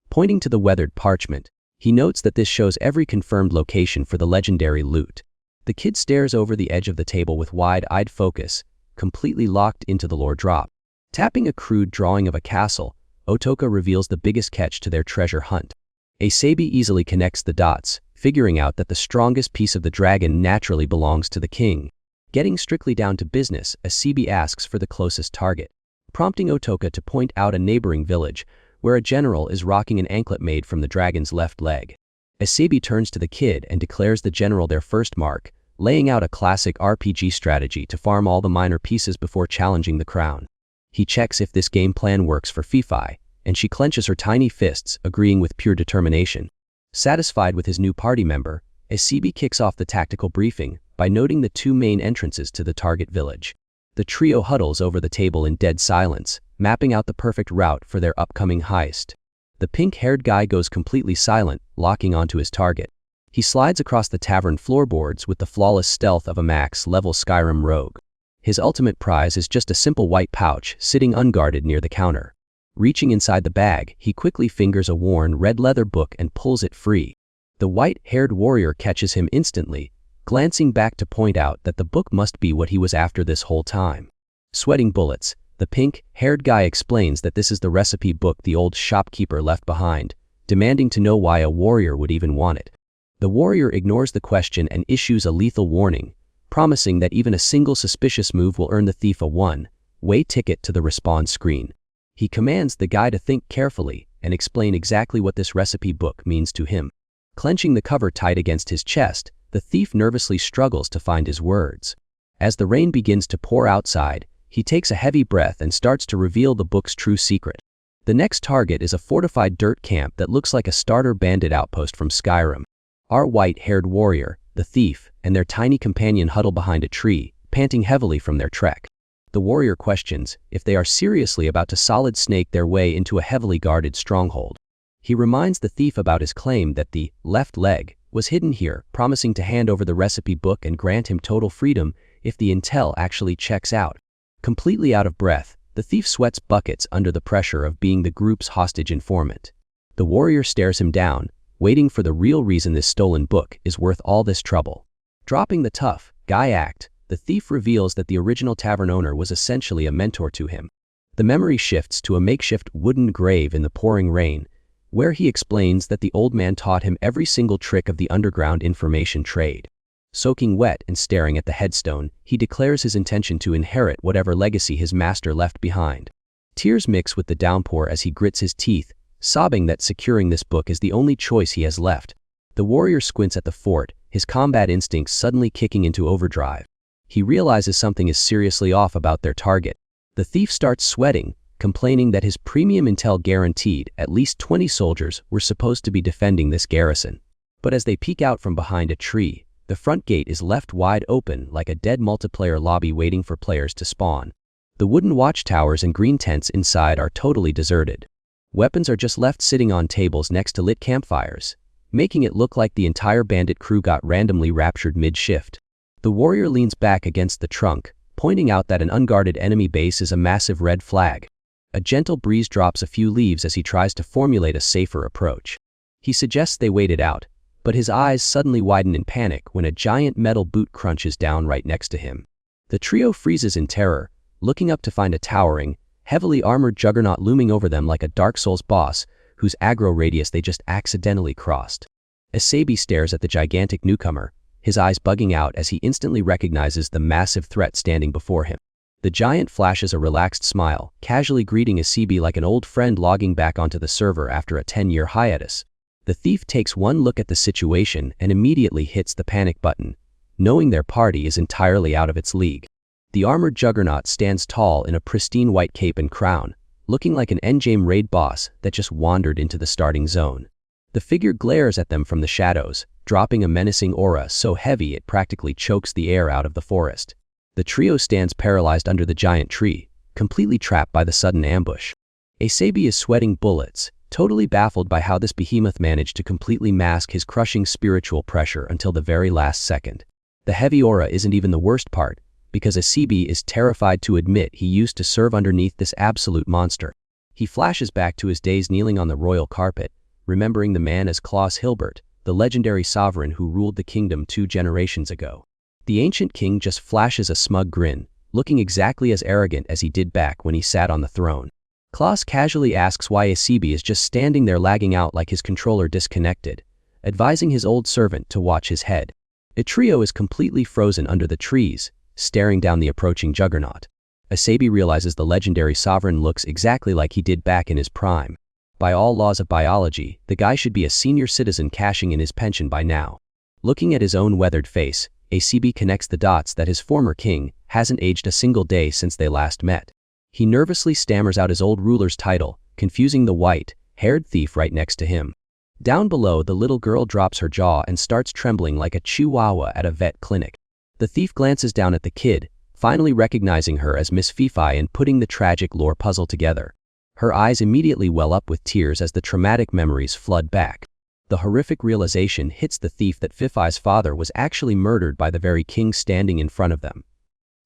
Pointing to the weathered parchment, he notes that this shows every confirmed location for the legendary loot. The kid stares over the edge of the table with wide-eyed focus, completely locked into the lore drop. Tapping a crude drawing of a castle, Otoka reveals the biggest catch to their treasure hunt. Asebi easily connects the dots, figuring out that the strongest piece of the dragon naturally belongs to the king. Getting strictly down to business, Asebi asks for the closest target, prompting Otoka to point out a neighboring village, where a general is rocking an anklet made from the dragon's left leg. Asebi turns to the kid and declares the general their first mark, laying out a classic RPG strategy to farm all the minor pieces before challenging the crown. He checks if this game plan works for Fifi, and she clenches her tiny fists, agreeing with pure determination. Satisfied with his new party member, Asebi kicks off the tactical briefing by noting the two main entrances to the target village. The trio huddles over the table in dead silence, mapping out the perfect route for their upcoming heist. The pink-haired guy goes completely silent, locking onto his target. He slides across the tavern floorboards with the flawless stealth of a max-level Skyrim rogue. His ultimate prize is just a simple white pouch sitting unguarded near the counter. Reaching inside the bag, he quickly fingers a worn red leather book and pulls it free. The white-haired warrior catches him instantly, glancing back to point out that the book must be what he was after this whole time. Sweating bullets, the pink-haired guy explains that this is the recipe book the old shopkeeper left behind, demanding to know why a warrior would even want it. The warrior ignores the question and issues a lethal warning, promising that even a single suspicious move will earn the thief a one-way ticket to the respawn screen. He commands the guy to think carefully and explain exactly what this recipe book means to him. Clenching the cover tight against his chest, the thief nervously struggles to find his words. As the rain begins to pour outside, he takes a heavy breath and starts to reveal the book's true secret. The next target is a fortified dirt camp that looks like a starter bandit outpost from Skyrim. Our white-haired warrior, the thief, and their tiny companion huddle behind a tree, panting heavily from their trek. The warrior questions if they are seriously about to solid snake their way into a heavily guarded stronghold. He reminds the thief about his claim that the left leg was hidden here, promising to hand over the recipe book and grant him total freedom if the intel actually checks out. Completely out of breath, the thief sweats buckets under the pressure of being the group's hostage informant. The warrior stares him down, waiting for the real reason this stolen book is worth all this trouble. Dropping the tough guy act, the thief reveals that the original tavern owner was essentially a mentor to him. The memory shifts to a makeshift wooden grave in the pouring rain, where he explains that the old man taught him every single trick of the underground information trade. Soaking wet and staring at the headstone, he declares his intention to inherit whatever legacy his master left behind. Tears mix with the downpour as he grits his teeth, sobbing that securing this book is the only choice he has left. The warrior squints at the fort, his combat instincts suddenly kicking into overdrive. He realizes something is seriously off about their target. The thief starts sweating, complaining that his premium intel guaranteed at least 20 soldiers were supposed to be defending this garrison. But as they peek out from behind a tree, the front gate is left wide open like a dead multiplayer lobby waiting for players to spawn. The wooden watchtowers and green tents inside are totally deserted. Weapons are just left sitting on tables next to lit campfires, making it look like the entire bandit crew got randomly raptured mid-shift. The warrior leans back against the trunk, pointing out that an unguarded enemy base is a massive red flag. A gentle breeze drops a few leaves as he tries to formulate a safer approach. He suggests they wait it out, but his eyes suddenly widen in panic when a giant metal boot crunches down right next to him. The trio freezes in terror, looking up to find a towering, heavily armored juggernaut looming over them like a Dark Souls boss whose aggro radius they just accidentally crossed. Asabi stares at the gigantic newcomer, his eyes bugging out as he instantly recognizes the massive threat standing before him. The giant flashes a relaxed smile, casually greeting Asabi like an old friend logging back onto the server after a 10-year hiatus. The thief takes one look at the situation and immediately hits the panic button, knowing their party is entirely out of its league. The armored juggernaut stands tall in a pristine white cape and crown, looking like an endgame raid boss that just wandered into the starting zone. The figure glares at them from the shadows, dropping a menacing aura so heavy it practically chokes the air out of the forest. The trio stands paralyzed under the giant tree, completely trapped by the sudden ambush. Asabi is sweating bullets, totally baffled by how this behemoth managed to completely mask his crushing spiritual pressure until the very last second. The heavy aura isn't even the worst part, because Asabi is terrified to admit he used to serve underneath this absolute monster. He flashes back to his days kneeling on the royal carpet, remembering the man as Klaus Hilbert, the legendary sovereign who ruled the kingdom 2 generations ago. The ancient king just flashes a smug grin, looking exactly as arrogant as he did back when he sat on the throne. Klaus casually asks why Asabi is just standing there lagging out like his controller disconnected, advising his old servant to watch his head. The trio is completely frozen under the trees, staring down the approaching juggernaut. Asabi realizes the legendary sovereign looks exactly like he did back in his prime. By all laws of biology, the guy should be a senior citizen cashing in his pension by now. Looking at his own weathered face, Asabi connects the dots that his former king hasn't aged a single day since they last met. He nervously stammers out his old ruler's title, confusing the white-haired thief right next to him. Down below, the little girl drops her jaw and starts trembling like a chihuahua at a vet clinic. The thief glances down at the kid, finally recognizing her as Miss Fifi and putting the tragic lore puzzle together. Her eyes immediately well up with tears as the traumatic memories flood back. The horrific realization hits the thief that Fifi's father was actually murdered by the very king standing in front of them.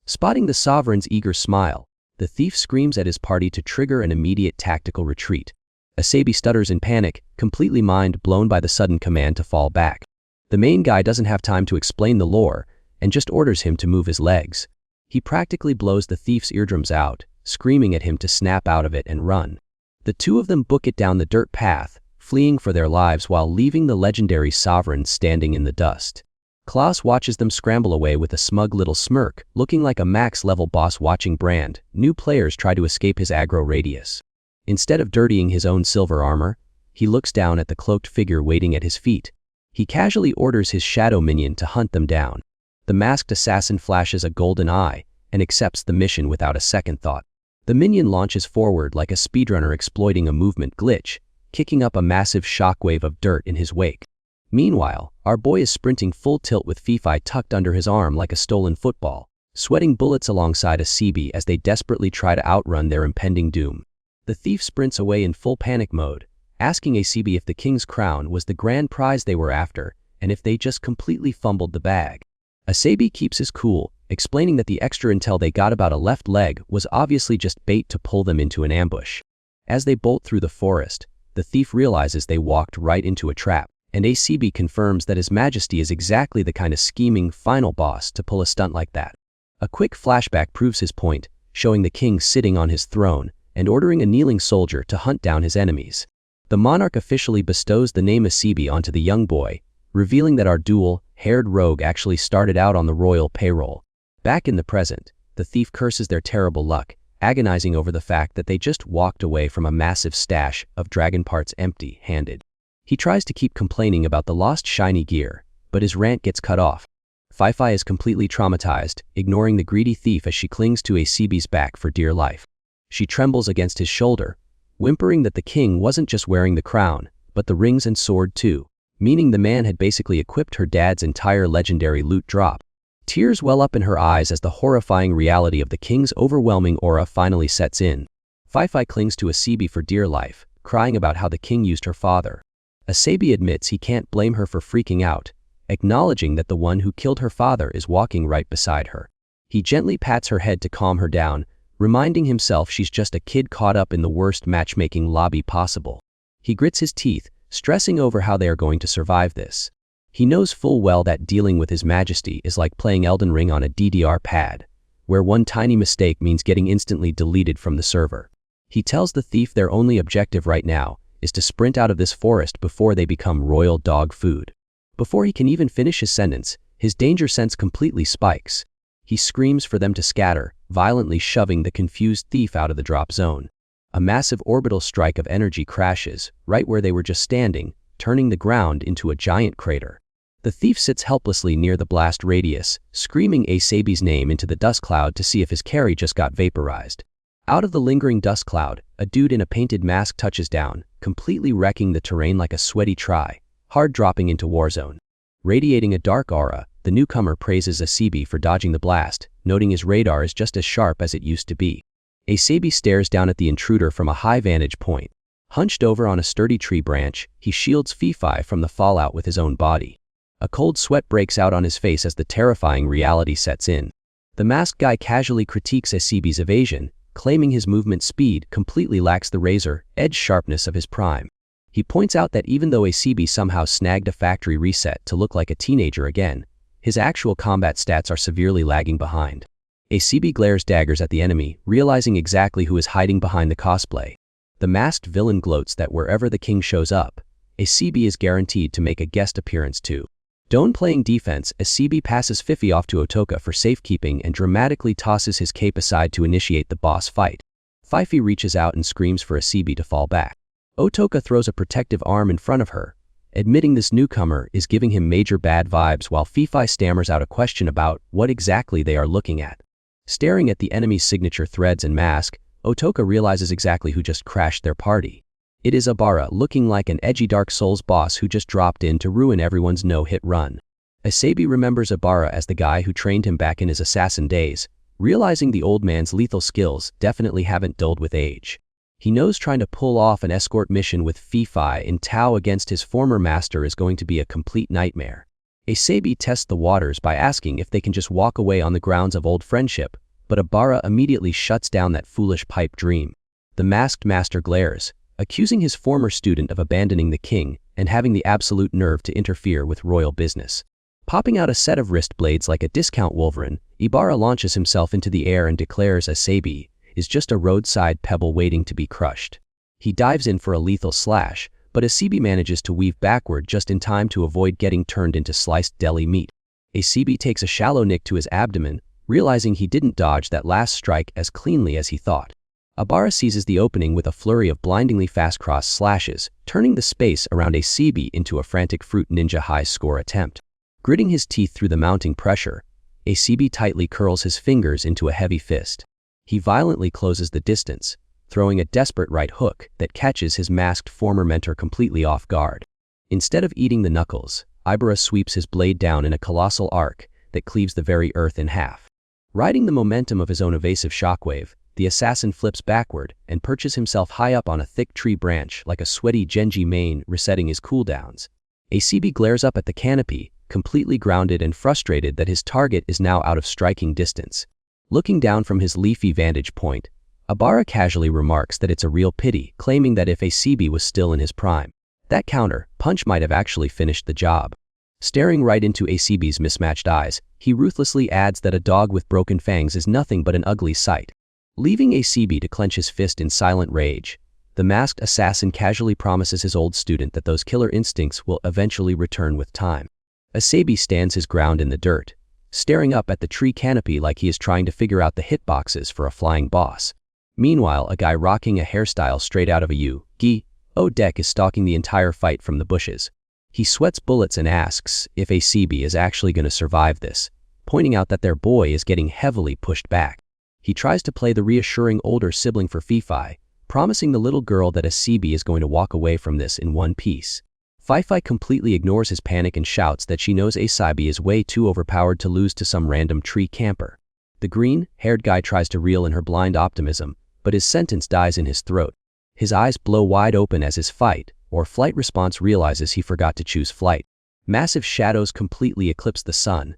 Spotting the sovereign's eager smile, the thief screams at his party to trigger an immediate tactical retreat. Asabi stutters in panic, completely mind blown by the sudden command to fall back. The main guy doesn't have time to explain the lore, and just orders him to move his legs. He practically blows the thief's eardrums out, screaming at him to snap out of it and run. The two of them book it down the dirt path, fleeing for their lives while leaving the legendary sovereign standing in the dust. Klaus watches them scramble away with a smug little smirk, looking like a max-level boss watching Brand. New players try to escape his aggro radius. Instead of dirtying his own silver armor, he looks down at the cloaked figure waiting at his feet. He casually orders his shadow minion to hunt them down. The masked assassin flashes a golden eye and accepts the mission without a second thought. The minion launches forward like a speedrunner exploiting a movement glitch, kicking up a massive shockwave of dirt in his wake. Meanwhile, our boy is sprinting full tilt with Fifi tucked under his arm like a stolen football, sweating bullets alongside Asabi as they desperately try to outrun their impending doom. The thief sprints away in full panic mode, asking Asabi if the king's crown was the grand prize they were after and if they just completely fumbled the bag. Asabi keeps his cool, explaining that the extra intel they got about a left leg was obviously just bait to pull them into an ambush. As they bolt through the forest, the thief realizes they walked right into a trap, and Asabi confirms that His Majesty is exactly the kind of scheming final boss to pull a stunt like that. A quick flashback proves his point, showing the king sitting on his throne and ordering a kneeling soldier to hunt down his enemies. The monarch officially bestows the name Asabi onto the young boy, revealing that our dual-haired rogue actually started out on the royal payroll. Back in the present, the thief curses their terrible luck, agonizing over the fact that they just walked away from a massive stash of dragon parts empty-handed. He tries to keep complaining about the lost shiny gear, but his rant gets cut off. Fifi is completely traumatized, ignoring the greedy thief as she clings to Asabi's back for dear life. She trembles against his shoulder, whimpering that the king wasn't just wearing the crown, but the rings and sword too, meaning the man had basically equipped her dad's entire legendary loot drop. Tears well up in her eyes as the horrifying reality of the king's overwhelming aura finally sets in. Fifi clings to Asabi for dear life, crying about how the king used her father. Asabi admits he can't blame her for freaking out, acknowledging that the one who killed her father is walking right beside her. He gently pats her head to calm her down, reminding himself she's just a kid caught up in the worst matchmaking lobby possible. He grits his teeth, stressing over how they are going to survive this. He knows full well that dealing with His Majesty is like playing Elden Ring on a DDR pad, where one tiny mistake means getting instantly deleted from the server. He tells the thief their only objective right now is to sprint out of this forest before they become royal dog food. Before he can even finish his sentence, his danger sense completely spikes. He screams for them to scatter, violently shoving the confused thief out of the drop zone. A massive orbital strike of energy crashes, right where they were just standing, turning the ground into a giant crater. The thief sits helplessly near the blast radius, screaming Asabi's name into the dust cloud to see if his carry just got vaporized. Out of the lingering dust cloud, a dude in a painted mask touches down, completely wrecking the terrain like a sweaty try, hard dropping into Warzone. Radiating a dark aura, the newcomer praises Asabi for dodging the blast, noting his radar is just as sharp as it used to be. Asabi stares down at the intruder from a high vantage point. Hunched over on a sturdy tree branch, he shields Fifi from the fallout with his own body. A cold sweat breaks out on his face as the terrifying reality sets in. The masked guy casually critiques Asabi's evasion, claiming his movement speed completely lacks the razor-edge sharpness of his prime. He points out that even though Asabi somehow snagged a factory reset to look like a teenager again, his actual combat stats are severely lagging behind. Asabi glares daggers at the enemy, realizing exactly who is hiding behind the cosplay. The masked villain gloats that wherever the king shows up, Asabi is guaranteed to make a guest appearance too. Don't playing defense, Asabi passes Fifi off to Otoka for safekeeping and dramatically tosses his cape aside to initiate the boss fight. Fifi reaches out and screams for Asabi to fall back. Otoka throws a protective arm in front of her, admitting this newcomer is giving him major bad vibes while Fifi stammers out a question about what exactly they are looking at. Staring at the enemy's signature threads and mask, Otoka realizes exactly who just crashed their party. It is Abara, looking like an edgy Dark Souls boss who just dropped in to ruin everyone's no-hit run. Asabi remembers Abara as the guy who trained him back in his assassin days, Realizing the old man's lethal skills definitely haven't dulled with age, he knows trying to pull off an escort mission with Fifi in Tao against his former master is going to be a complete nightmare. Asabi tests the waters by asking if they can just walk away on the grounds of old friendship, but Abara immediately shuts down that foolish pipe dream. The masked master glares, accusing his former student of abandoning the king and having the absolute nerve to interfere with royal business. Popping out a set of wrist blades like a discount Wolverine, Ibara launches himself into the air and declares Asabi is just a roadside pebble waiting to be crushed. He dives in for a lethal slash, but Asabi manages to weave backward just in time to avoid getting turned into sliced deli meat. Asabi takes a shallow nick to his abdomen, realizing he didn't dodge that last strike as cleanly as he thought. Abara seizes the opening with a flurry of blindingly fast cross slashes, turning the space around Asabi into a frantic Fruit Ninja high-score attempt. Gritting his teeth through the mounting pressure, Asabi tightly curls his fingers into a heavy fist. He violently closes the distance, throwing a desperate right hook that catches his masked former mentor completely off guard. Instead of eating the knuckles, Ibara sweeps his blade down in a colossal arc that cleaves the very earth in half. Riding the momentum of his own evasive shockwave, the assassin flips backward and perches himself high up on a thick tree branch like a sweaty Genji mane resetting his cooldowns. Asabi glares up at the canopy, completely grounded and frustrated that his target is now out of striking distance. Looking down from his leafy vantage point, Abara casually remarks that it's a real pity, claiming that if Asabi was still in his prime, that counter punch might have actually finished the job. Staring right into Asabi's mismatched eyes, he ruthlessly adds that a dog with broken fangs is nothing but an ugly sight. Leaving Asabi to clench his fist in silent rage, the masked assassin casually promises his old student that those killer instincts will eventually return with time. Asabi stands his ground in the dirt, staring up at the tree canopy like he is trying to figure out the hitboxes for a flying boss. Meanwhile, a guy rocking a hairstyle straight out of a Yu-Gi-Oh deck is stalking the entire fight from the bushes. He sweats bullets and asks if Asabi is actually going to survive this, pointing out that their boy is getting heavily pushed back. He tries to play the reassuring older sibling for Fifi, promising the little girl that Asabi is going to walk away from this in one piece. Fifi completely ignores his panic and shouts that she knows Asabi is way too overpowered to lose to some random tree camper. The green-haired guy tries to reel in her blind optimism, but his sentence dies in his throat. His eyes blow wide open as his fight or flight response realizes he forgot to choose flight. Massive shadows completely eclipse the sun,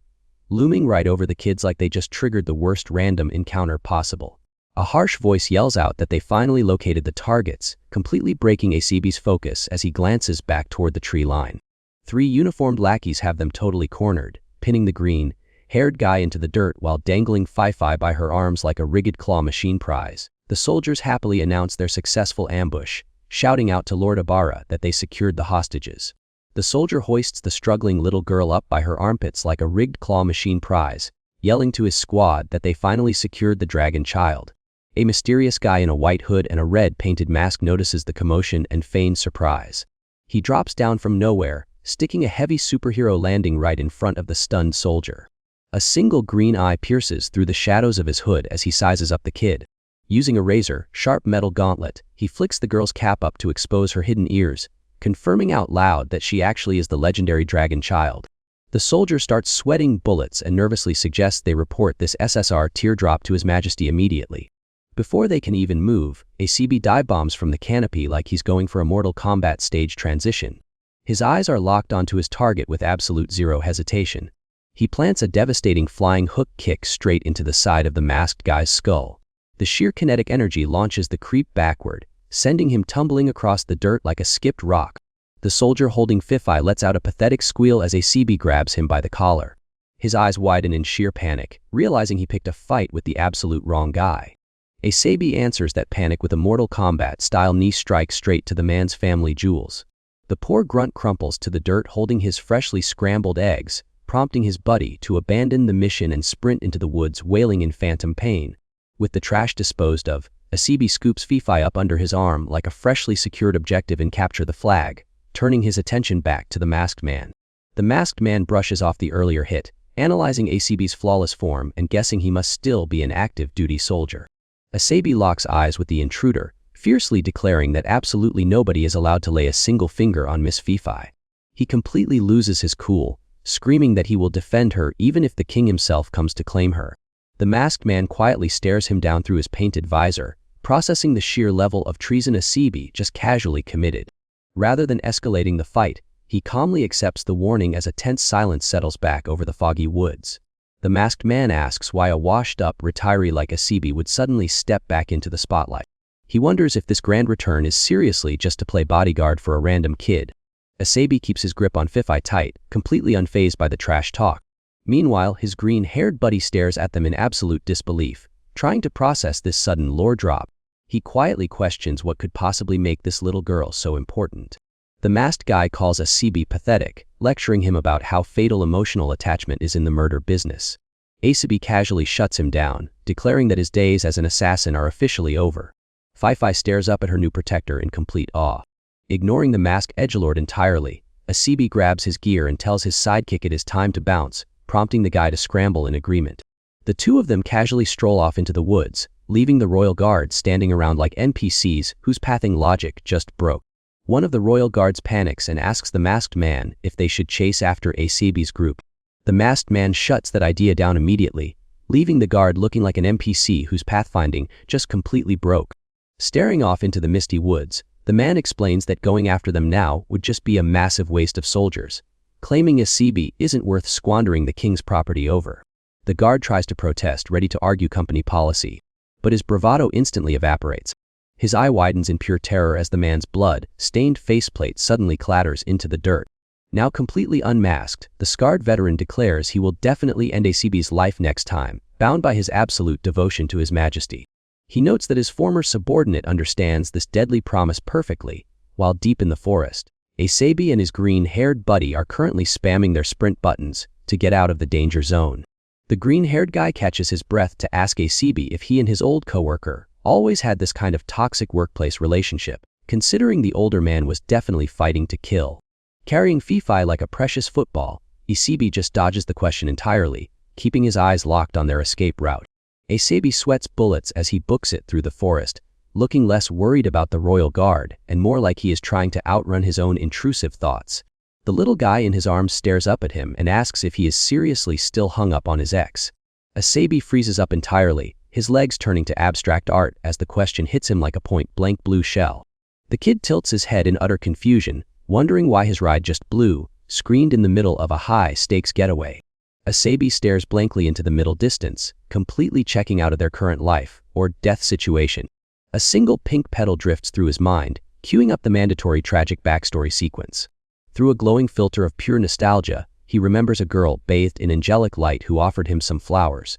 looming right over the kids like they just triggered the worst random encounter possible. A harsh voice yells out that they finally located the targets, completely breaking Asabi's focus as he glances back toward the tree line. 3 uniformed lackeys have them totally cornered, pinning the green-haired guy into the dirt while dangling Fifi by her arms like a rigged claw machine prize. The soldiers happily announce their successful ambush, shouting out to Lord Abara that they secured the hostages. The soldier hoists the struggling little girl up by her armpits like a rigged claw machine prize, yelling to his squad that they finally secured the dragon child. A mysterious guy in a white hood and a red-painted mask notices the commotion and feigns surprise. He drops down from nowhere, sticking a heavy superhero landing right in front of the stunned soldier. A single green eye pierces through the shadows of his hood as he sizes up the kid. Using a razor-sharp metal gauntlet, he flicks the girl's cap up to expose her hidden ears, confirming out loud that she actually is the legendary dragon child. The soldier starts sweating bullets and nervously suggests they report this SSR teardrop to His Majesty immediately. Before they can even move, Asabi dive bombs from the canopy like he's going for a Mortal Kombat stage transition. His eyes are locked onto his target with absolute zero hesitation. He plants a devastating flying hook kick straight into the side of the masked guy's skull. The sheer kinetic energy launches the creep backward, sending him tumbling across the dirt like a skipped rock. The soldier holding Fifi lets out a pathetic squeal as Asabi grabs him by the collar. His eyes widen in sheer panic, realizing he picked a fight with the absolute wrong guy. Asabi answers that panic with a Mortal Kombat-style knee strike straight to the man's family jewels. The poor grunt crumples to the dirt holding his freshly scrambled eggs, prompting his buddy to abandon the mission and sprint into the woods wailing in phantom pain. With the trash disposed of, Asabi scoops Fifi up under his arm like a freshly secured objective and capture the flag, turning his attention back to the masked man. The masked man brushes off the earlier hit, analyzing Asabi's flawless form and guessing he must still be an active duty soldier. Asabi locks eyes with the intruder, fiercely declaring that absolutely nobody is allowed to lay a single finger on Miss Fifi. He completely loses his cool, screaming that he will defend her even if the king himself comes to claim her. The masked man quietly stares him down through his painted visor, processing the sheer level of treason Asabi just casually committed. Rather than escalating the fight, he calmly accepts the warning as a tense silence settles back over the foggy woods. The masked man asks why a washed-up retiree like Asabi would suddenly step back into the spotlight. He wonders if this grand return is seriously just to play bodyguard for a random kid. Asabi keeps his grip on Fifai tight, completely unfazed by the trash talk. Meanwhile, his green-haired buddy stares at them in absolute disbelief, trying to process this sudden lore drop. He quietly questions what could possibly make this little girl so important. The masked guy calls Asabi pathetic, lecturing him about how fatal emotional attachment is in the murder business. Asabi casually shuts him down, declaring that his days as an assassin are officially over. Fifai stares up at her new protector in complete awe. Ignoring the masked edgelord entirely, Asabi grabs his gear and tells his sidekick it is time to bounce, prompting the guy to scramble in agreement. The two of them casually stroll off into the woods, leaving the royal guard standing around like NPCs whose pathing logic just broke. One of the royal guards panics and asks the masked man if they should chase after Asabi's group. The masked man shuts that idea down immediately, leaving the guard looking like an NPC whose pathfinding just completely broke. Staring off into the misty woods, the man explains that going after them now would just be a massive waste of soldiers, claiming Asabi isn't worth squandering the king's property over. The guard tries to protest, ready to argue company policy, but his bravado instantly evaporates. His eye widens in pure terror as the man's blood-stained faceplate suddenly clatters into the dirt. Now completely unmasked, the scarred veteran declares he will definitely end Asabi's life next time, bound by his absolute devotion to his majesty. He notes that his former subordinate understands this deadly promise perfectly, while deep in the forest, Asabi and his green-haired buddy are currently spamming their sprint buttons to get out of the danger zone. The green-haired guy catches his breath to ask Asabi if he and his old coworker always had this kind of toxic workplace relationship, considering the older man was definitely fighting to kill. Carrying Fifai like a precious football, Asabi just dodges the question entirely, keeping his eyes locked on their escape route. Asabi sweats bullets as he books it through the forest, looking less worried about the royal guard and more like he is trying to outrun his own intrusive thoughts. The little guy in his arms stares up at him and asks if he is seriously still hung up on his ex. Asabi freezes up entirely, his legs turning to abstract art as the question hits him like a point-blank blue shell. The kid tilts his head in utter confusion, wondering why his ride just blew, screened in the middle of a high-stakes getaway. Asabi stares blankly into the middle distance, completely checking out of their current life or death situation. A single pink petal drifts through his mind, cueing up the mandatory tragic backstory sequence. Through a glowing filter of pure nostalgia, he remembers a girl bathed in angelic light who offered him some flowers.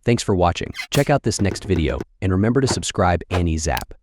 Thanks for watching. Check out this next video, and remember to subscribe and zap.